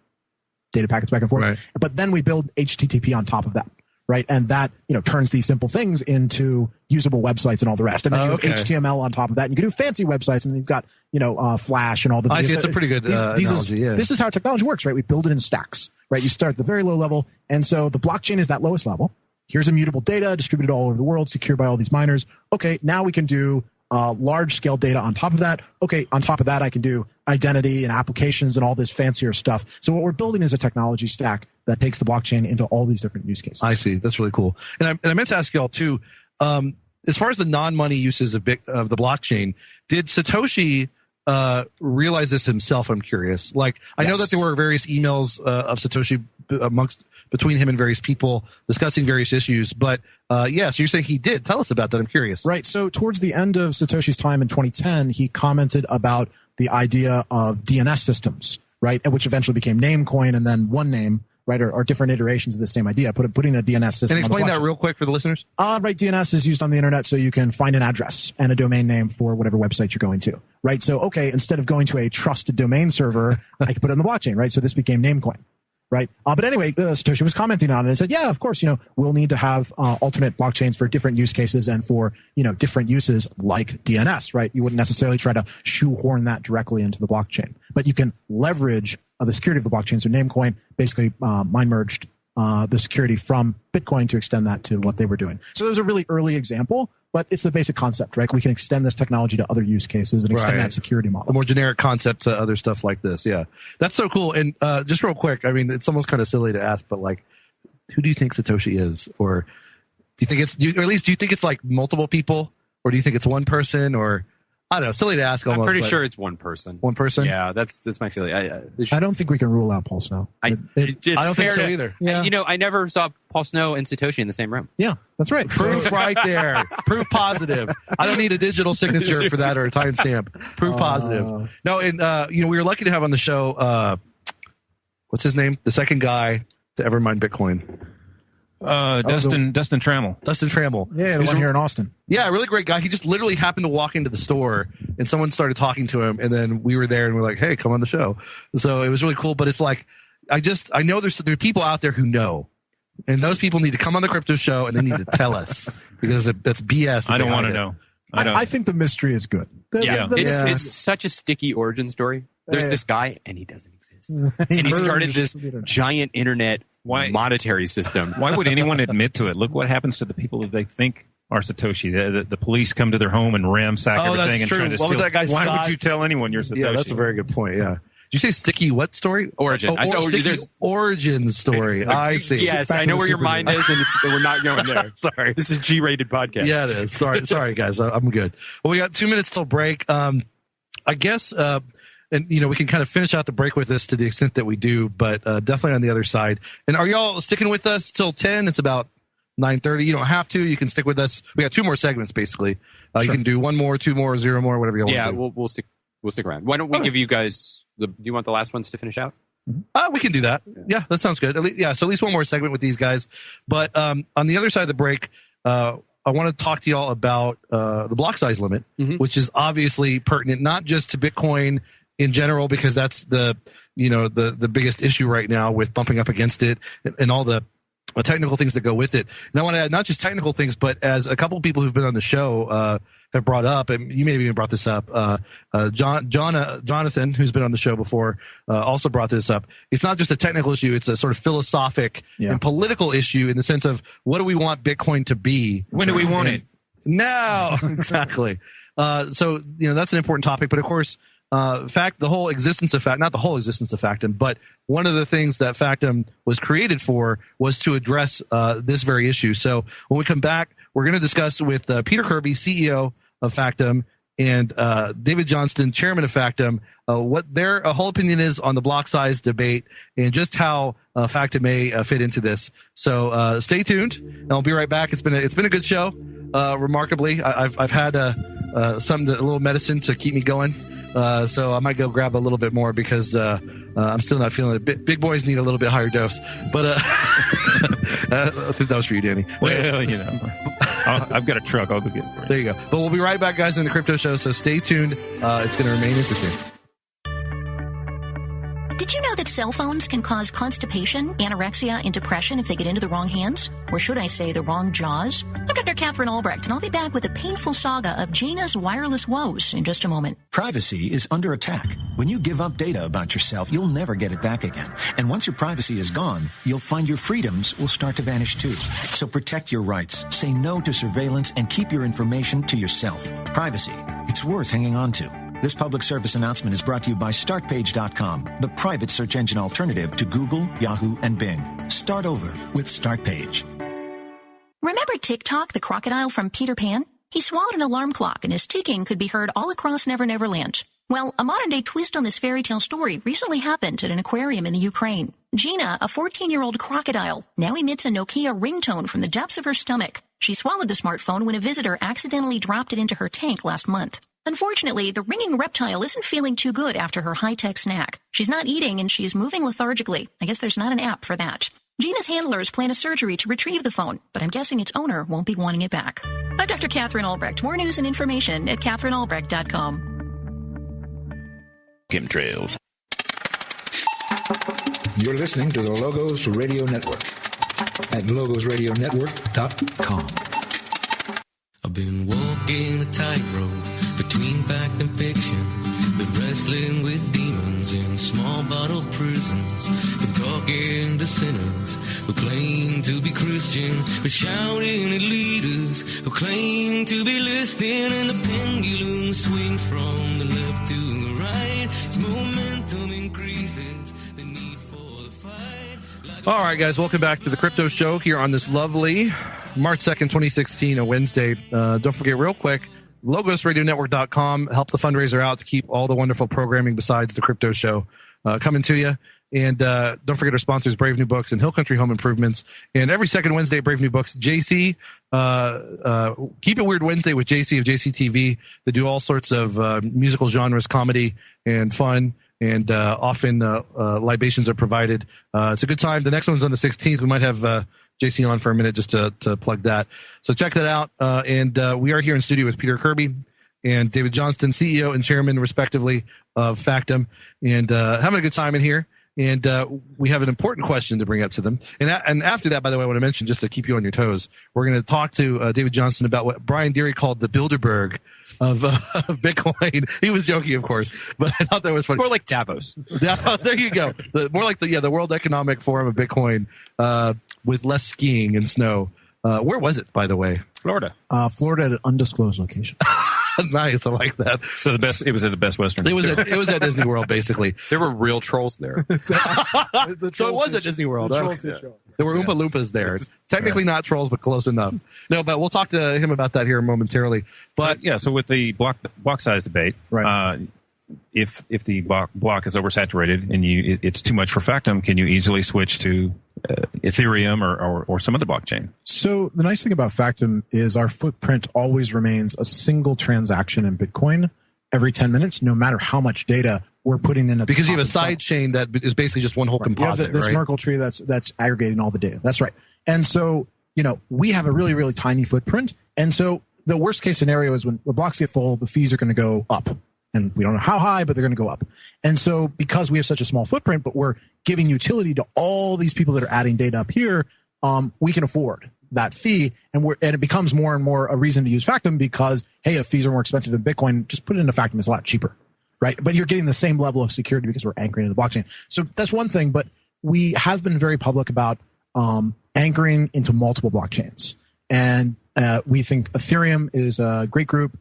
data packets back and forth. Right. But then we build HTTP on top of that, right? And that, turns these simple things into usable websites and all the rest. And then you have HTML on top of that. And you can do fancy websites, and you've got, Flash and all the. I see. It's a pretty good analogy. This is how technology works, right? We build it in stacks, right? You start at the very low level. And so the blockchain is that lowest level. Here's immutable data distributed all over the world, secured by all these miners. Okay, now we can do large-scale data on top of that. Okay, on top of that, I can do identity and applications and all this fancier stuff. So what we're building is a technology stack that takes the blockchain into all these different use cases. I see. That's really cool. And I meant to ask you all, too, as far as the non-money uses of the blockchain, did Satoshi realize this himself? I'm curious. I know that there were various emails of Satoshi between him and various people discussing various issues, but so you're saying he did. Tell us about that. I'm curious. Right. So towards the end of Satoshi's time in 2010, he commented about the idea of DNS systems, right, which eventually became Namecoin and then OneName, right, or different iterations of the same idea, putting a DNS system. And explain that real quick for the listeners. Right, DNS is used on the internet so you can find an address and a domain name for whatever website you're going to, right? So, okay, instead of going to a trusted domain server, I can put it on the blockchain, right? So this became Namecoin. Right. But anyway, Satoshi was commenting on it and said, yeah, of course, we'll need to have alternate blockchains for different use cases and for, different uses like DNS, right? You wouldn't necessarily try to shoehorn that directly into the blockchain, but you can leverage the security of the blockchain. So Namecoin basically mine merged the security from Bitcoin to extend that to what they were doing. So that was a really early example, but it's the basic concept, right? We can extend this technology to other use cases and extend that security model. A more generic concept to other stuff like this. Yeah. That's so cool. And just real quick, I mean, it's almost kind of silly to ask, but who do you think Satoshi is? Or do you think or at least do you think it's like multiple people? Or do you think it's one person? Or I don't know, silly to ask almost. I'm pretty sure it's one person. One person? Yeah, that's my feeling. I don't think we can rule out Paul Snow. I don't think so either. Yeah. I never saw Paul Snow and Satoshi in the same room. Yeah, that's right. Proof right there. Proof positive. I don't need a digital signature for that or a timestamp. Proof positive. No, and we were lucky to have on the show, what's his name? The second guy to ever mine Bitcoin. Dustin Trammell. Dustin Trammell. Yeah, the one here in Austin. Yeah, a really great guy. He just literally happened to walk into the store and someone started talking to him, and then we were there and we're like, hey, come on the show. So it was really cool. But it's like, I know there are people out there who know, and those people need to come on the Crypto Show and they need to tell us, because that's BS. I don't want to know. I think the mystery is good. It's such a sticky origin story. There's this guy, and he doesn't exist. And he started this giant internet monetary system. Why would anyone admit to it? Look what happens to the people that they think are Satoshi. The police come to their home and ransack everything and try to steal. What was that guy? Why would you tell anyone you're Satoshi? Yeah, that's a very good point. Yeah. Did you say sticky what story? Origin. There's origin story. I see. Yes, I know where your mind is, and we're not going there. Sorry. This is G-rated podcast. Yeah, it is. Sorry, guys. I'm good. Well, we got 2 minutes till break. I guess, and we can kind of finish out the break with this to the extent that we do, but definitely on the other side. And are y'all sticking with us till 10? It's about 9:30. You don't have to. You can stick with us. We got 2 more segments, basically. Sure. You can do 1 more, 2 more, 0 more, whatever you want to do. Yeah, we'll stick around. Why don't we give you guys do you want the last ones to finish out? We can do that. Yeah, that sounds good. So at least one more segment with these guys. But on the other side of the break, I want to talk to y'all about the block size limit, which is obviously pertinent not just to Bitcoin in general, because that's the biggest issue right now with bumping up against it and all the technical things that go with it. And I want to add not just technical things, but as a couple of people who've been on the show have brought up, and you maybe even brought this up, Jonathan, who's been on the show before, also brought this up. It's not just a technical issue; it's a sort of philosophic and political issue in the sense of what do we want Bitcoin to be? When do we want it? Now, exactly. So that's an important topic, but of course. The whole existence of not the whole existence of Factom, but one of the things that Factom was created for was to address this very issue. So when we come back, we're going to discuss with Peter Kirby, CEO of Factom, and David Johnston, chairman of Factom, what their whole opinion is on the block size debate and just how Factom may fit into this. So stay tuned, and I'll be right back. It's been a good show. Remarkably, I've had a little medicine to keep me going. So I might go grab a little bit more because I'm still not feeling it. Big boys need a little bit higher dose. But I think that was for you, Danny. Well, I've got a truck. I'll go get it for you. There you go. But we'll be right back, guys, in the Crypto Show. So stay tuned. It's going to remain interesting. Did you know that cell phones can cause constipation, anorexia, and depression if they get into the wrong hands? Or should I say the wrong jaws? I'm Dr. Catherine Albrecht, and I'll be back with a painful saga of Gina's wireless woes in just a moment. Privacy is under attack. When you give up data about yourself, you'll never get it back again. And once your privacy is gone, you'll find your freedoms will start to vanish too. So protect your rights, say no to surveillance, and keep your information to yourself. Privacy, it's worth hanging on to. This public service announcement is brought to you by StartPage.com, the private search engine alternative to Google, Yahoo, and Bing. Start over with StartPage. Remember Tick-Tock, the crocodile from Peter Pan? He swallowed an alarm clock, and his ticking could be heard all across Never Never Land. Well, a modern-day twist on this fairy tale story recently happened at an aquarium in the Ukraine. Gina, a 14-year-old crocodile, now emits a Nokia ringtone from the depths of her stomach. She swallowed the smartphone when a visitor accidentally dropped it into her tank last month. Unfortunately, the ringing reptile isn't feeling too good after her high-tech snack. She's not eating, and she's moving lethargically. I guess there's not an app for that. Gina's handlers plan a surgery to retrieve the phone, but I'm guessing its owner won't be wanting it back. I'm Dr. Catherine Albrecht. More news and information at CatherineAlbrecht.com. Chemtrails. You're listening to the Logos Radio Network at LogosRadioNetwork.com. I've been walking a tightrope between fact and fiction, been wrestling with demons in small bottle prisons, been talking to sinners who claim to be Christian, been shouting at leaders who claim to be listening, and the pendulum swings from the left to the right, its momentum increases, the need for the fight. All right, guys, welcome back to the Crypto Show here on this lovely March 2nd, 2016, a Wednesday. Don't forget, real quick, LogosRadioNetwork.com. Help the fundraiser out to keep all the wonderful programming besides the Crypto Show coming to you. And don't forget our sponsors, Brave New Books and Hill Country Home Improvements. And every second Wednesday at Brave New Books, JC, Keep It Weird Wednesday with JC of JC TV. They do all sorts of musical genres, comedy, and fun. And often libations are provided. It's a good time. The next one's on the 16th. We might have JC on for a minute just to plug that. So check that out. And we are here in studio with Peter Kirby and David Johnston, CEO and chairman, respectively, of Factom, and having a good time in here. And we have an important question to bring up to them. And after that, by the way, I want to mention, just to keep you on your toes, we're going to talk to David Johnston about what Brian Deary called the Bilderberg of Bitcoin. He was joking, of course, but I thought that was funny. More like Davos. Davos, there you go. More like the World Economic Forum of Bitcoin with less skiing and snow. Where was it, by the way? Florida. Florida at an undisclosed location. Nice, I like that. So it was at the Best Western. It was at Disney World, basically. There were real trolls there. So it was at Disney World. There were Oompa Loompas there. It's technically not trolls, but close enough. No, but we'll talk to him about that here momentarily. But so with the block size debate, right. If the block is oversaturated and it's too much for Factom, can you easily switch to Ethereum or some other blockchain? So the nice thing about Factom is our footprint always remains a single transaction in Bitcoin every 10 minutes, no matter how much data we're putting in because you have a side chain that is basically just one whole composite. You have this right? Merkle tree that's aggregating all the data. That's right. And so, we have a really, really tiny footprint. And so the worst case scenario is when blocks get full, the fees are going to go up. And we don't know how high, but they're going to go up. And so because we have such a small footprint, but we're giving utility to all these people that are adding data up here, we can afford that fee. And it becomes more and more a reason to use Factom because, hey, if fees are more expensive than Bitcoin, just put it into Factom. It's a lot cheaper, right? But you're getting the same level of security because we're anchoring in the blockchain. So that's one thing, but we have been very public about anchoring into multiple blockchains. And we think Ethereum is a great group.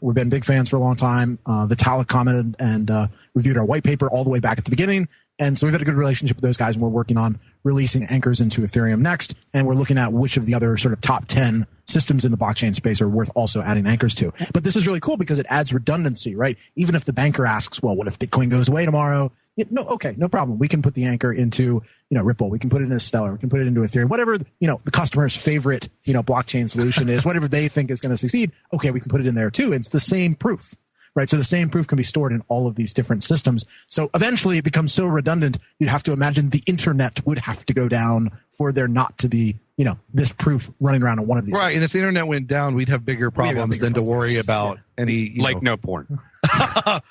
We've been big fans for a long time. Vitalik commented and reviewed our white paper all the way back at the beginning. And so we've had a good relationship with those guys, and we're working on releasing anchors into Ethereum next. And we're looking at which of the other sort of top 10 systems in the blockchain space are worth also adding anchors to. But this is really cool because it adds redundancy, right? Even if the banker asks, well, what if Bitcoin goes away tomorrow? No, okay, no problem. We can put the anchor into, Ripple. We can put it into Stellar. We can put it into Ethereum. Whatever, the customer's favorite, blockchain solution is, whatever they think is going to succeed. Okay, we can put it in there too. It's the same proof, right? So the same proof can be stored in all of these different systems. So eventually it becomes so redundant, you'd have to imagine the internet would have to go down for there not to be, this proof running around on one of these. Right. systems. And if the internet went down, we'd have bigger problems than to worry about any, no porn.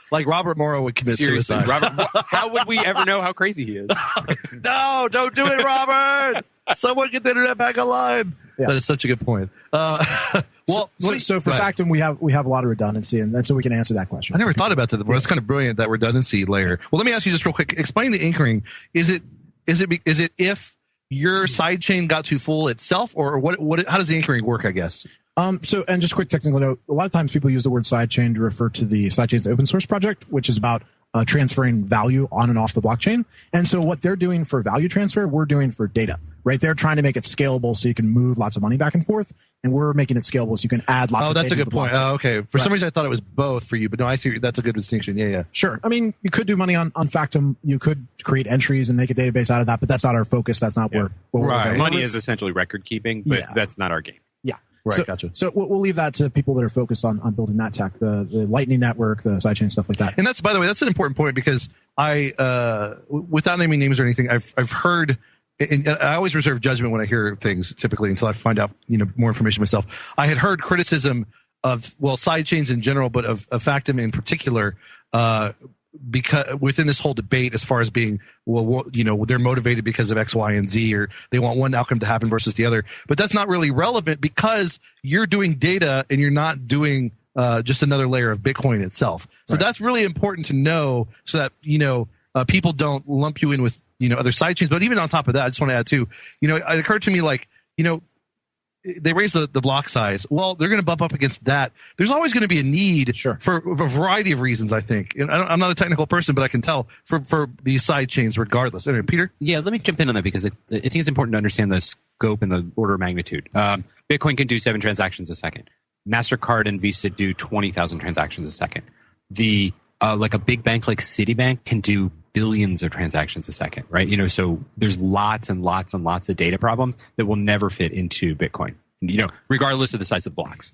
Like Robert Morrow would commit Seriously, suicide. Robert, how would we ever know how crazy he is? No, don't do it, Robert. Someone get the internet back online. Yeah. That is such a good point. So for Factom, we have a lot of redundancy, and so we can answer that question. I never thought about that. Well, that's kind of brilliant, that redundancy layer. Well, let me ask you just real quick. Explain the anchoring. Is it if your sidechain got too full itself, or what? How does the anchoring work, I guess? And just a quick technical note, a lot of times people use the word sidechain to refer to the Sidechains open source project, which is about transferring value on and off the blockchain. And so what they're doing for value transfer, we're doing for data, right? They're trying to make it scalable so you can move lots of money back and forth, and we're making it scalable so you can add lots of data. Oh, that's a good point. Oh, okay. For some reason, I thought it was both for you, but no, I see. That's a good distinction. Yeah. Sure. I mean, you could do money on Factom. You could create entries and make a database out of that, but that's not our focus. That's not what we're going. Money is essentially record keeping, but that's not our game. Yeah. Right, so, gotcha. So we'll leave that to people that are focused on building that tech, the Lightning Network, the sidechain stuff like that. And that's, by the way, that's an important point because I, without naming names or anything, I've heard, and I always reserve judgment when I hear things, typically until I find out more information myself. I had heard criticism of sidechains in general, but of Factom in particular, because within this whole debate as far as being, they're motivated because of X, Y, and Z, or they want one outcome to happen versus the other. But that's not really relevant because you're doing data and you're not doing just another layer of Bitcoin itself. So that's really important to know so that, people don't lump you in with, other sidechains. But even on top of that, I just want to add too, it occurred to me they raise the block size. Well, they're going to bump up against that. There's always going to be a need for a variety of reasons, I think. And I'm not a technical person, but I can tell for these side chains regardless. Anyway, Peter? Yeah, let me jump in on that because I think it's important to understand the scope and the order of magnitude. Bitcoin can do 7 transactions a second. MasterCard and Visa do 20,000 transactions a second. Like a big bank like Citibank can do billions of transactions a second, right? So there's lots and lots and lots of data problems that will never fit into Bitcoin, regardless of the size of blocks.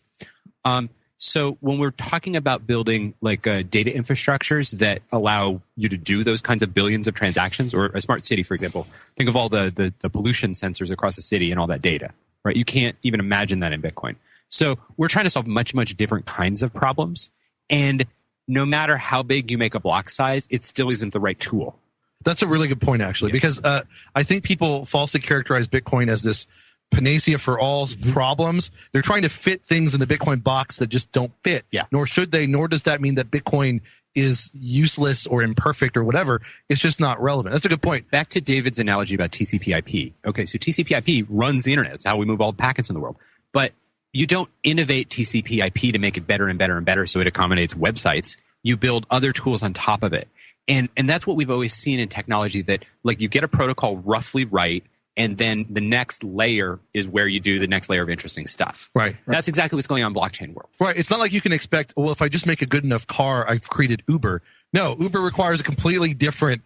So when we're talking about building data infrastructures that allow you to do those kinds of billions of transactions, or a smart city, for example, think of all the pollution sensors across the city and all that data, right? You can't even imagine that in Bitcoin. So we're trying to solve much, much different kinds of problems. And no matter how big you make a block size, it still isn't the right tool. That's a really good point, actually, because I think people falsely characterize Bitcoin as this panacea for all problems. They're trying to fit things in the Bitcoin box that just don't fit. Yeah. Nor should they, nor does that mean that Bitcoin is useless or imperfect or whatever. It's just not relevant. That's a good point. Back to David's analogy about TCP/IP. Okay, so TCP/IP runs the internet. It's how we move all the packets in the world. But you don't innovate TCP/IP to make it better and better and better so it accommodates websites. You build other tools on top of it. And that's what we've always seen in technology, that you get a protocol roughly right, and then the next layer is where you do the next layer of interesting stuff. Right. That's exactly what's going on in blockchain world. Right. It's not like you can expect, well, if I just make a good enough car, I've created Uber. No, Uber requires a completely different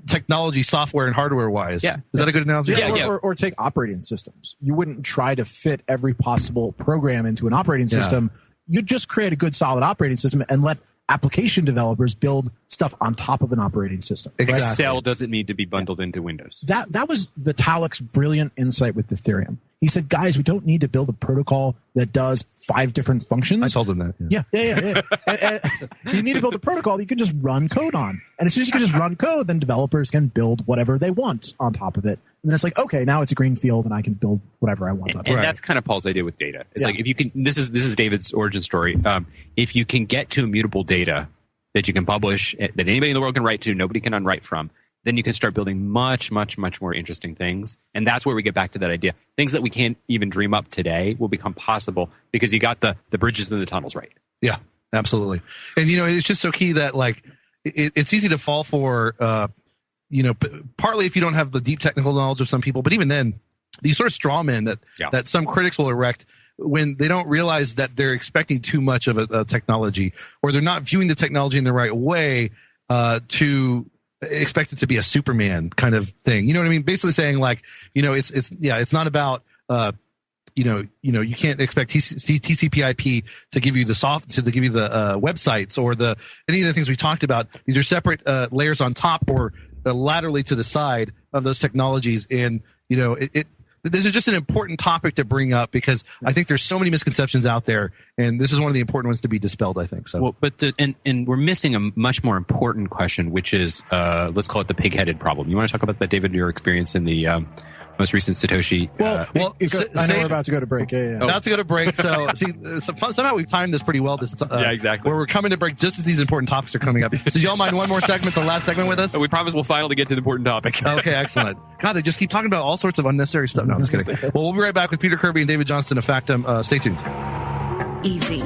technology, software and hardware wise. Yeah. Is that a good analogy? Yeah. Or take operating systems. You wouldn't try to fit every possible program into an operating system. You'd just create a good solid operating system and let application developers build stuff on top of an operating system. Right? Excel doesn't need to be bundled into Windows. That was Vitalik's brilliant insight with Ethereum. He said, guys, we don't need to build a protocol that does 5 different functions. I told him that. Yeah. You need to build a protocol you can just run code on. And as soon as you can just run code, then developers can build whatever they want on top of it. And then it's like, okay, now it's a green field and I can build whatever I want. And that's kind of Paul's idea with data. It's like, if you can, this is David's origin story. If you can get to immutable data that you can publish, that anybody in the world can write to, nobody can unwrite from, then you can start building much, much, much more interesting things. And that's where we get back to that idea. Things that we can't even dream up today will become possible because you got the bridges and the tunnels right. Yeah, absolutely. And, it's just so key that, like, it's easy to fall for, partly if you don't have the deep technical knowledge of some people, but even then, these sort of straw men that some critics will erect when they don't realize that they're expecting too much of a technology, or they're not viewing the technology in the right way to expect it to be a Superman kind of thing. You know what I mean? Basically saying, like, it's not about you can't expect TCP/IP to give you the websites or any of the things we talked about. These are separate layers on top or laterally to the side of those technologies. And this is just an important topic to bring up because I think there's so many misconceptions out there, and this is one of the important ones to be dispelled, I think. So, well, but and we're missing a much more important question, which is let's call it the pig-headed problem. You want to talk about that, David? Your experience in the most recent Satoshi. I know we're about to go to break. Yeah. About to go to break. So, somehow we've timed this pretty well. Yeah, exactly. Where we're coming to break just as these important topics are coming up. So, y'all mind one more segment, the last segment with us? We promise we'll finally get to the important topic. Okay, excellent. God, they just keep talking about all sorts of unnecessary stuff. No, I'm just kidding. Well, we'll be right back with Peter Kirby and David Johnston of Factum. Stay tuned. Easy.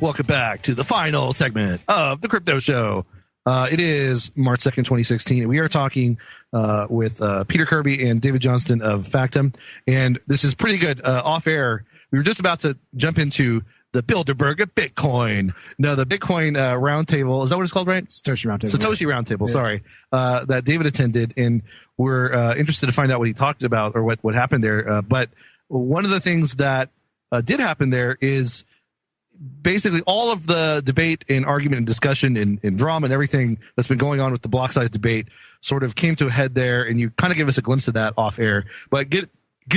Welcome back to the final segment of the Crypto Show. It is March 2nd, 2016, and we are talking with Peter Kirby and David Johnston of Factum. And this is pretty good. Off air, we were just about to jump into the Bilderberg of Bitcoin. No, the Bitcoin Roundtable. Is that what it's called, right? Satoshi Roundtable. Satoshi Roundtable, sorry. That David attended, and we're interested to find out what he talked about or what happened there. But one of the things that did happen there is basically all of the debate and argument and discussion and drama and everything that's been going on with the block size debate sort of came to a head there, and you kind of give us a glimpse of that off air. But get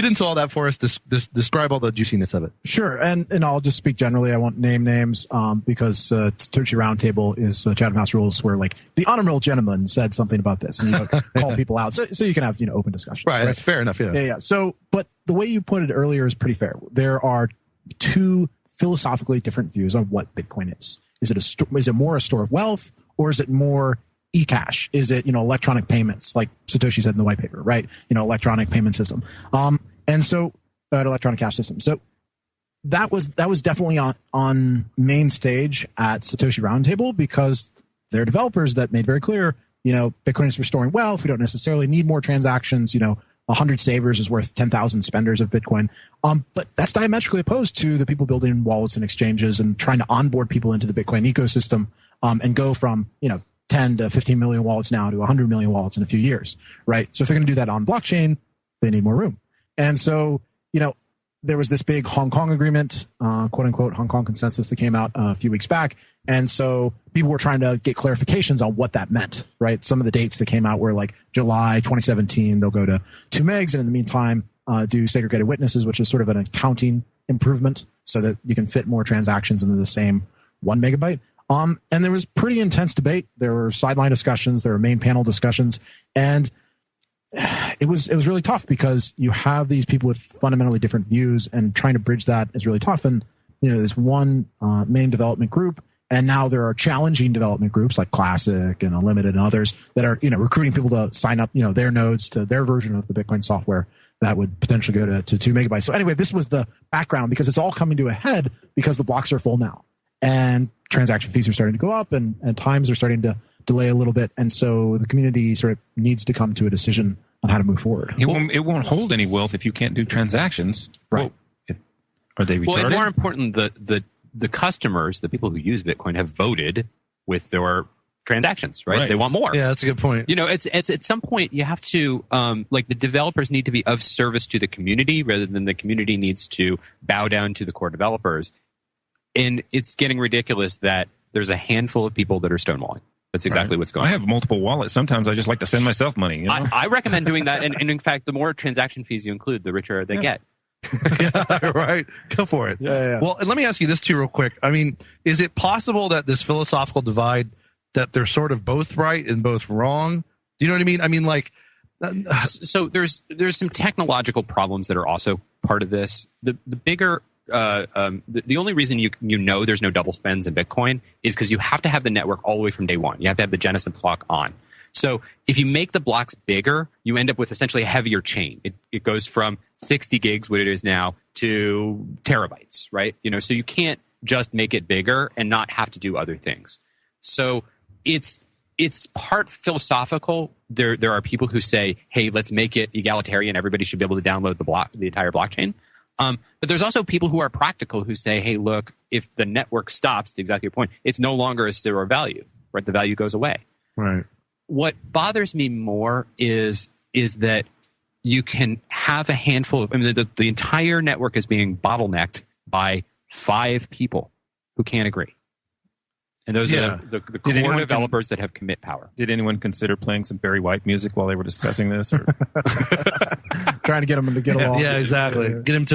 into all that for us. Describe all the juiciness of it. Sure, and I'll just speak generally. I won't name names because Satoshi Roundtable is Chatham House rules, where like the honorable gentleman said something about this, and call people out, so you can have open discussions. Right, that's fair enough. Yeah. So, but the way you put it earlier is pretty fair. There are two philosophically different views on what Bitcoin is. Is it more a store of wealth, or is it more e-cash? Is it, electronic payments, like Satoshi said in the white paper, right? Electronic payment system. And so an electronic cash system. So that was definitely on main stage at Satoshi Roundtable, because there are developers that made very clear, Bitcoin is restoring wealth. We don't necessarily need more transactions. 100 savers is worth 10,000 spenders of Bitcoin. But that's diametrically opposed to the people building wallets and exchanges and trying to onboard people into the Bitcoin ecosystem, and go from, 10 to 15 million wallets now to 100 million wallets in a few years, right? So if they're going to do that on blockchain, they need more room. And so, there was this big Hong Kong agreement, quote unquote, Hong Kong consensus that came out a few weeks back. And so people were trying to get clarifications on what that meant, right? Some of the dates that came out were like July 2017, they'll go to 2 megs. And in the meantime, do segregated witnesses, which is sort of an accounting improvement so that you can fit more transactions into the same 1 megabyte. And there was pretty intense debate. There were sideline discussions. There were main panel discussions. And it was really tough because you have these people with fundamentally different views, and trying to bridge that is really tough. And, there's one main development group, and now there are challenging development groups like Classic and Unlimited and others that are, recruiting people to sign up, their nodes to their version of the Bitcoin software. that would potentially go to 2 megabytes. So anyway, this was the background because it's all coming to a head because the blocks are full now and transaction fees are starting to go up and times are starting to delay a little bit. And so the community sort of needs to come to a decision on how to move forward. It won't hold any wealth if you can't do transactions. Right. Are they retarded? Well, and more important, the customers, the people who use Bitcoin, have voted with their transactions, right? They want more. Yeah, that's a good point. You know, it's at some point you have to the developers need to be of service to the community rather than the community needs to bow down to the core developers. And it's getting ridiculous that there's a handful of people that are stonewalling. That's exactly what's going on. I have multiple wallets. Sometimes I just like to send myself money. You know? I recommend doing that. And in fact, the more transaction fees you include, the richer they get. Right. Go for it. Yeah. Well, and let me ask you this too real quick. I mean, is it possible that this philosophical divide, that they're sort of both right and both wrong? Do you know what I mean? I mean, like, so there's some technological problems that are also part of this. The bigger the only reason you know there's no double spends in Bitcoin is because you have to have the network all the way from day one. You have to have the Genesis block on. So if you make the blocks bigger, you end up with essentially a heavier chain. It goes from 60 gigs, what it is now, to terabytes, right? You know, so you can't just make it bigger and not have to do other things. So it's part philosophical. There are people who say, hey, let's make it egalitarian. Everybody should be able to download the entire blockchain. But there's also people who are practical who say, hey, look, if the network stops, to exactly your point, it's no longer a zero value, right? The value goes away. Right. What bothers me more is that you can have a handful of, I mean, the entire network is being bottlenecked by 5 people who can't agree. And those are the core developers that have commit power. Did anyone consider playing some Barry White music while they were discussing this? Or? Trying to get them to get along. Yeah, exactly. Get him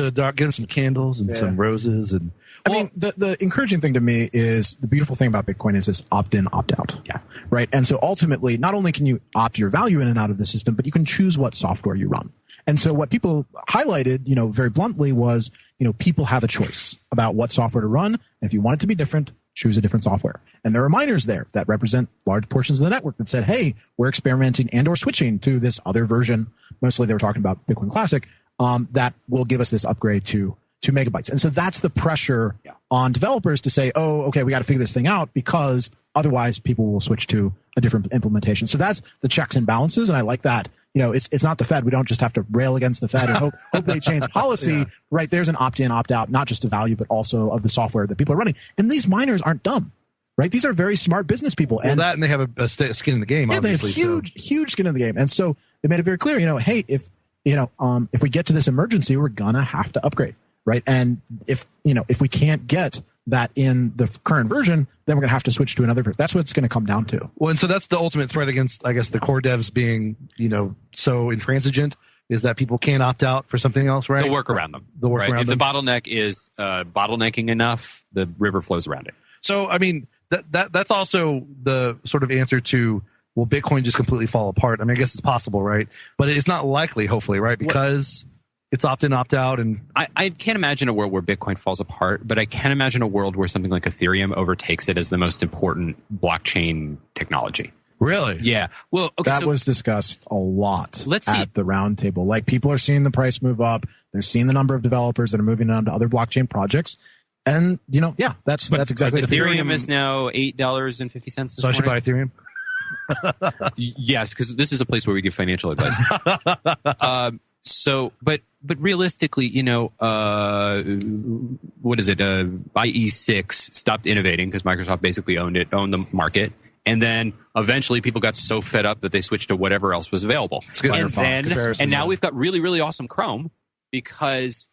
some candles and some roses. And I mean, the encouraging thing to me is the beautiful thing about Bitcoin is this opt-in, opt-out. Yeah. Right. And so ultimately, not only can you opt your value in and out of the system, but you can choose what software you run. And so what people highlighted, very bluntly was, people have a choice about what software to run. And if you want it to be different, choose a different software. And there are miners there that represent large portions of the network that said, hey, we're experimenting and or switching to this other version. Mostly they were talking about Bitcoin Classic, that will give us this upgrade to 2 megabytes. And so that's the pressure on developers to say, oh, okay, we got to figure this thing out because otherwise people will switch to a different implementation. So that's the checks and balances. And I like that. It's not the Fed. We don't just have to rail against the Fed and hope they change policy. Right. There's an opt-in, opt-out, not just of value, but also of the software that people are running. And these miners aren't dumb, right? These are very smart business people. And they have a skin in the game, obviously. They have huge skin in the game. And so they made it very clear, hey, if we get to this emergency, we're going to have to upgrade, right? And if we can't get that in the current version, then we're going to have to switch to another version. That's what it's going to come down to. Well, and so that's the ultimate threat against, I guess, the core devs being, so intransigent, is that people can't opt out for something else, right? They'll work around them. If the bottleneck is bottlenecking enough, the river flows around it. So, I mean, that's also the sort of answer to, will Bitcoin just completely fall apart? I mean, I guess it's possible, right? But it's not likely, hopefully, right? Because it's opt-in, opt-out. And I can't imagine a world where Bitcoin falls apart, but I can imagine a world where something like Ethereum overtakes it as the most important blockchain technology. Really? Yeah. Well, okay, that was discussed a lot at the roundtable. Like, people are seeing the price move up. They're seeing the number of developers that are moving on to other blockchain projects. And, that's exactly the Ethereum is now $8.50. So I should buy Ethereum? Yes, because this is a place where we give financial advice. But realistically, what is it? IE6 stopped innovating because Microsoft basically owned the market. And then eventually people got so fed up that they switched to whatever else was available. And now we've got really, really awesome Chrome because,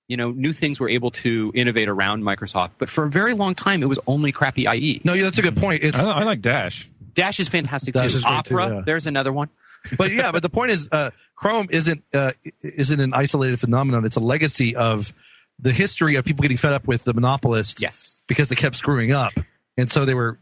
new things were able to innovate around Microsoft. But for a very long time, it was only crappy IE. No, yeah, that's a good point. I like Dash. Dash is fantastic too. Opera, there's another one. But the point is, Chrome isn't an isolated phenomenon. It's a legacy of the history of people getting fed up with the monopolists. Yes, because they kept screwing up, and so they were,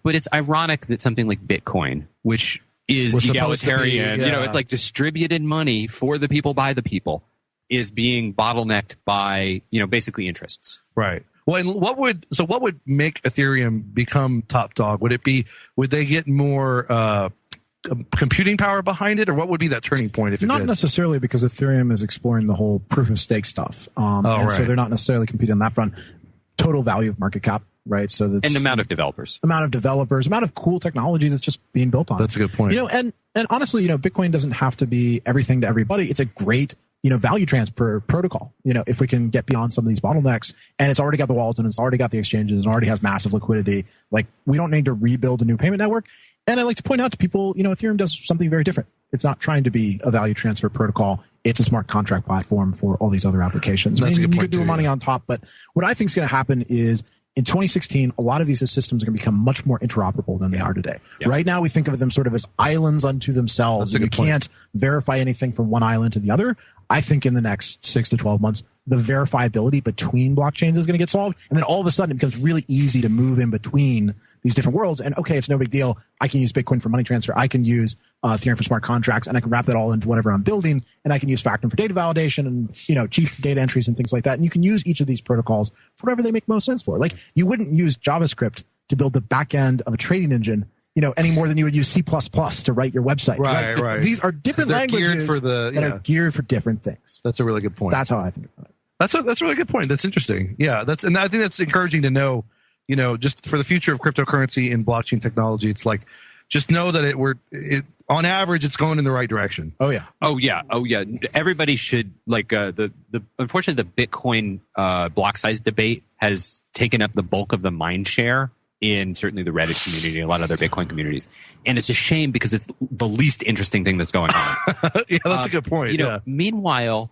But it's ironic that something like Bitcoin, which is egalitarian, it's like distributed money for the people by the people, is being bottlenecked by basically interests. Right. Well, and what would make Ethereum become top dog? Would they get more computing power behind it, or what would be that turning point? If it not did? necessarily, because Ethereum is exploring the whole proof of stake stuff, so they're not necessarily competing on that front. Total value of market cap, right? So that's and amount of developers, amount of cool technology that's just being built on. That's a good point. And honestly, Bitcoin doesn't have to be everything to everybody. It's a great value transfer protocol. If we can get beyond some of these bottlenecks, and it's already got the wallets and it's already got the exchanges and already has massive liquidity, like we don't need to rebuild a new payment network. And I like to point out to people, Ethereum does something very different. It's not trying to be a value transfer protocol. It's a smart contract platform for all these other applications. That's a good point. You could do money on top, but what I think is going to happen is in 2016, a lot of these systems are going to become much more interoperable than they are today. Yep. Right now, we think of them sort of as islands unto themselves, and you can't verify anything from one island to the other. I think in the next 6 to 12 months, the verifiability between blockchains is going to get solved. And then all of a sudden, it becomes really easy to move in between these different worlds. And okay, it's no big deal. I can use Bitcoin for money transfer. I can use Ethereum for smart contracts, and I can wrap that all into whatever I'm building. And I can use Factorum for data validation and, cheap data entries and things like that. And you can use each of these protocols for whatever they make most sense for. Like you wouldn't use JavaScript to build the back end of a trading engine, any more than you would use C++ to write your website. Right. These are different languages that are geared for different things. That's a really good point. That's how I think about it. That's a really good point. That's interesting. Yeah, and I think that's encouraging to know. Just for the future of cryptocurrency and blockchain technology, it's like just know that on average it's going in the right direction. Oh yeah. Everybody should unfortunately the Bitcoin block size debate has taken up the bulk of the mind share in certainly the Reddit community and a lot of other Bitcoin communities. And it's a shame because it's the least interesting thing that's going on. Yeah, that's a good point. Meanwhile,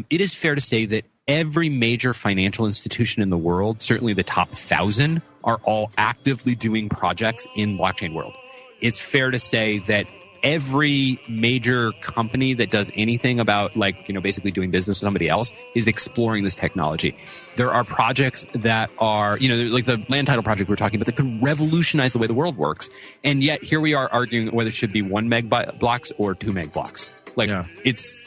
it is fair to say that every major financial institution in the world, certainly the top 1,000, are all actively doing projects in blockchain world. It's fair to say that every major company that does anything about basically doing business with somebody else is exploring this technology. There are projects that are, like the land title project we're talking about that could revolutionize the way the world works. And yet here we are arguing whether it should be 1 meg blocks or 2 meg blocks. It's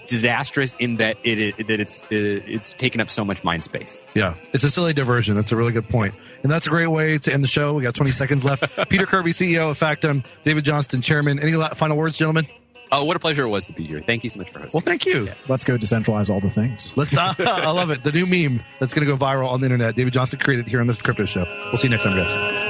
disastrous in that it's taken up so much mind space. Yeah, it's a silly diversion. That's a really good point, and that's a great way to end the show. We got 20 seconds left. Peter Kirby, CEO of Factom, David Johnston, Chairman. Any final words, gentlemen? Oh, what a pleasure it was to be here. Thank you so much for hosting. Well, thank you. Yeah. Let's go decentralize all the things. I love it. The new meme that's going to go viral on the internet. David Johnston created here on this Crypto Show. We'll see you next time, guys.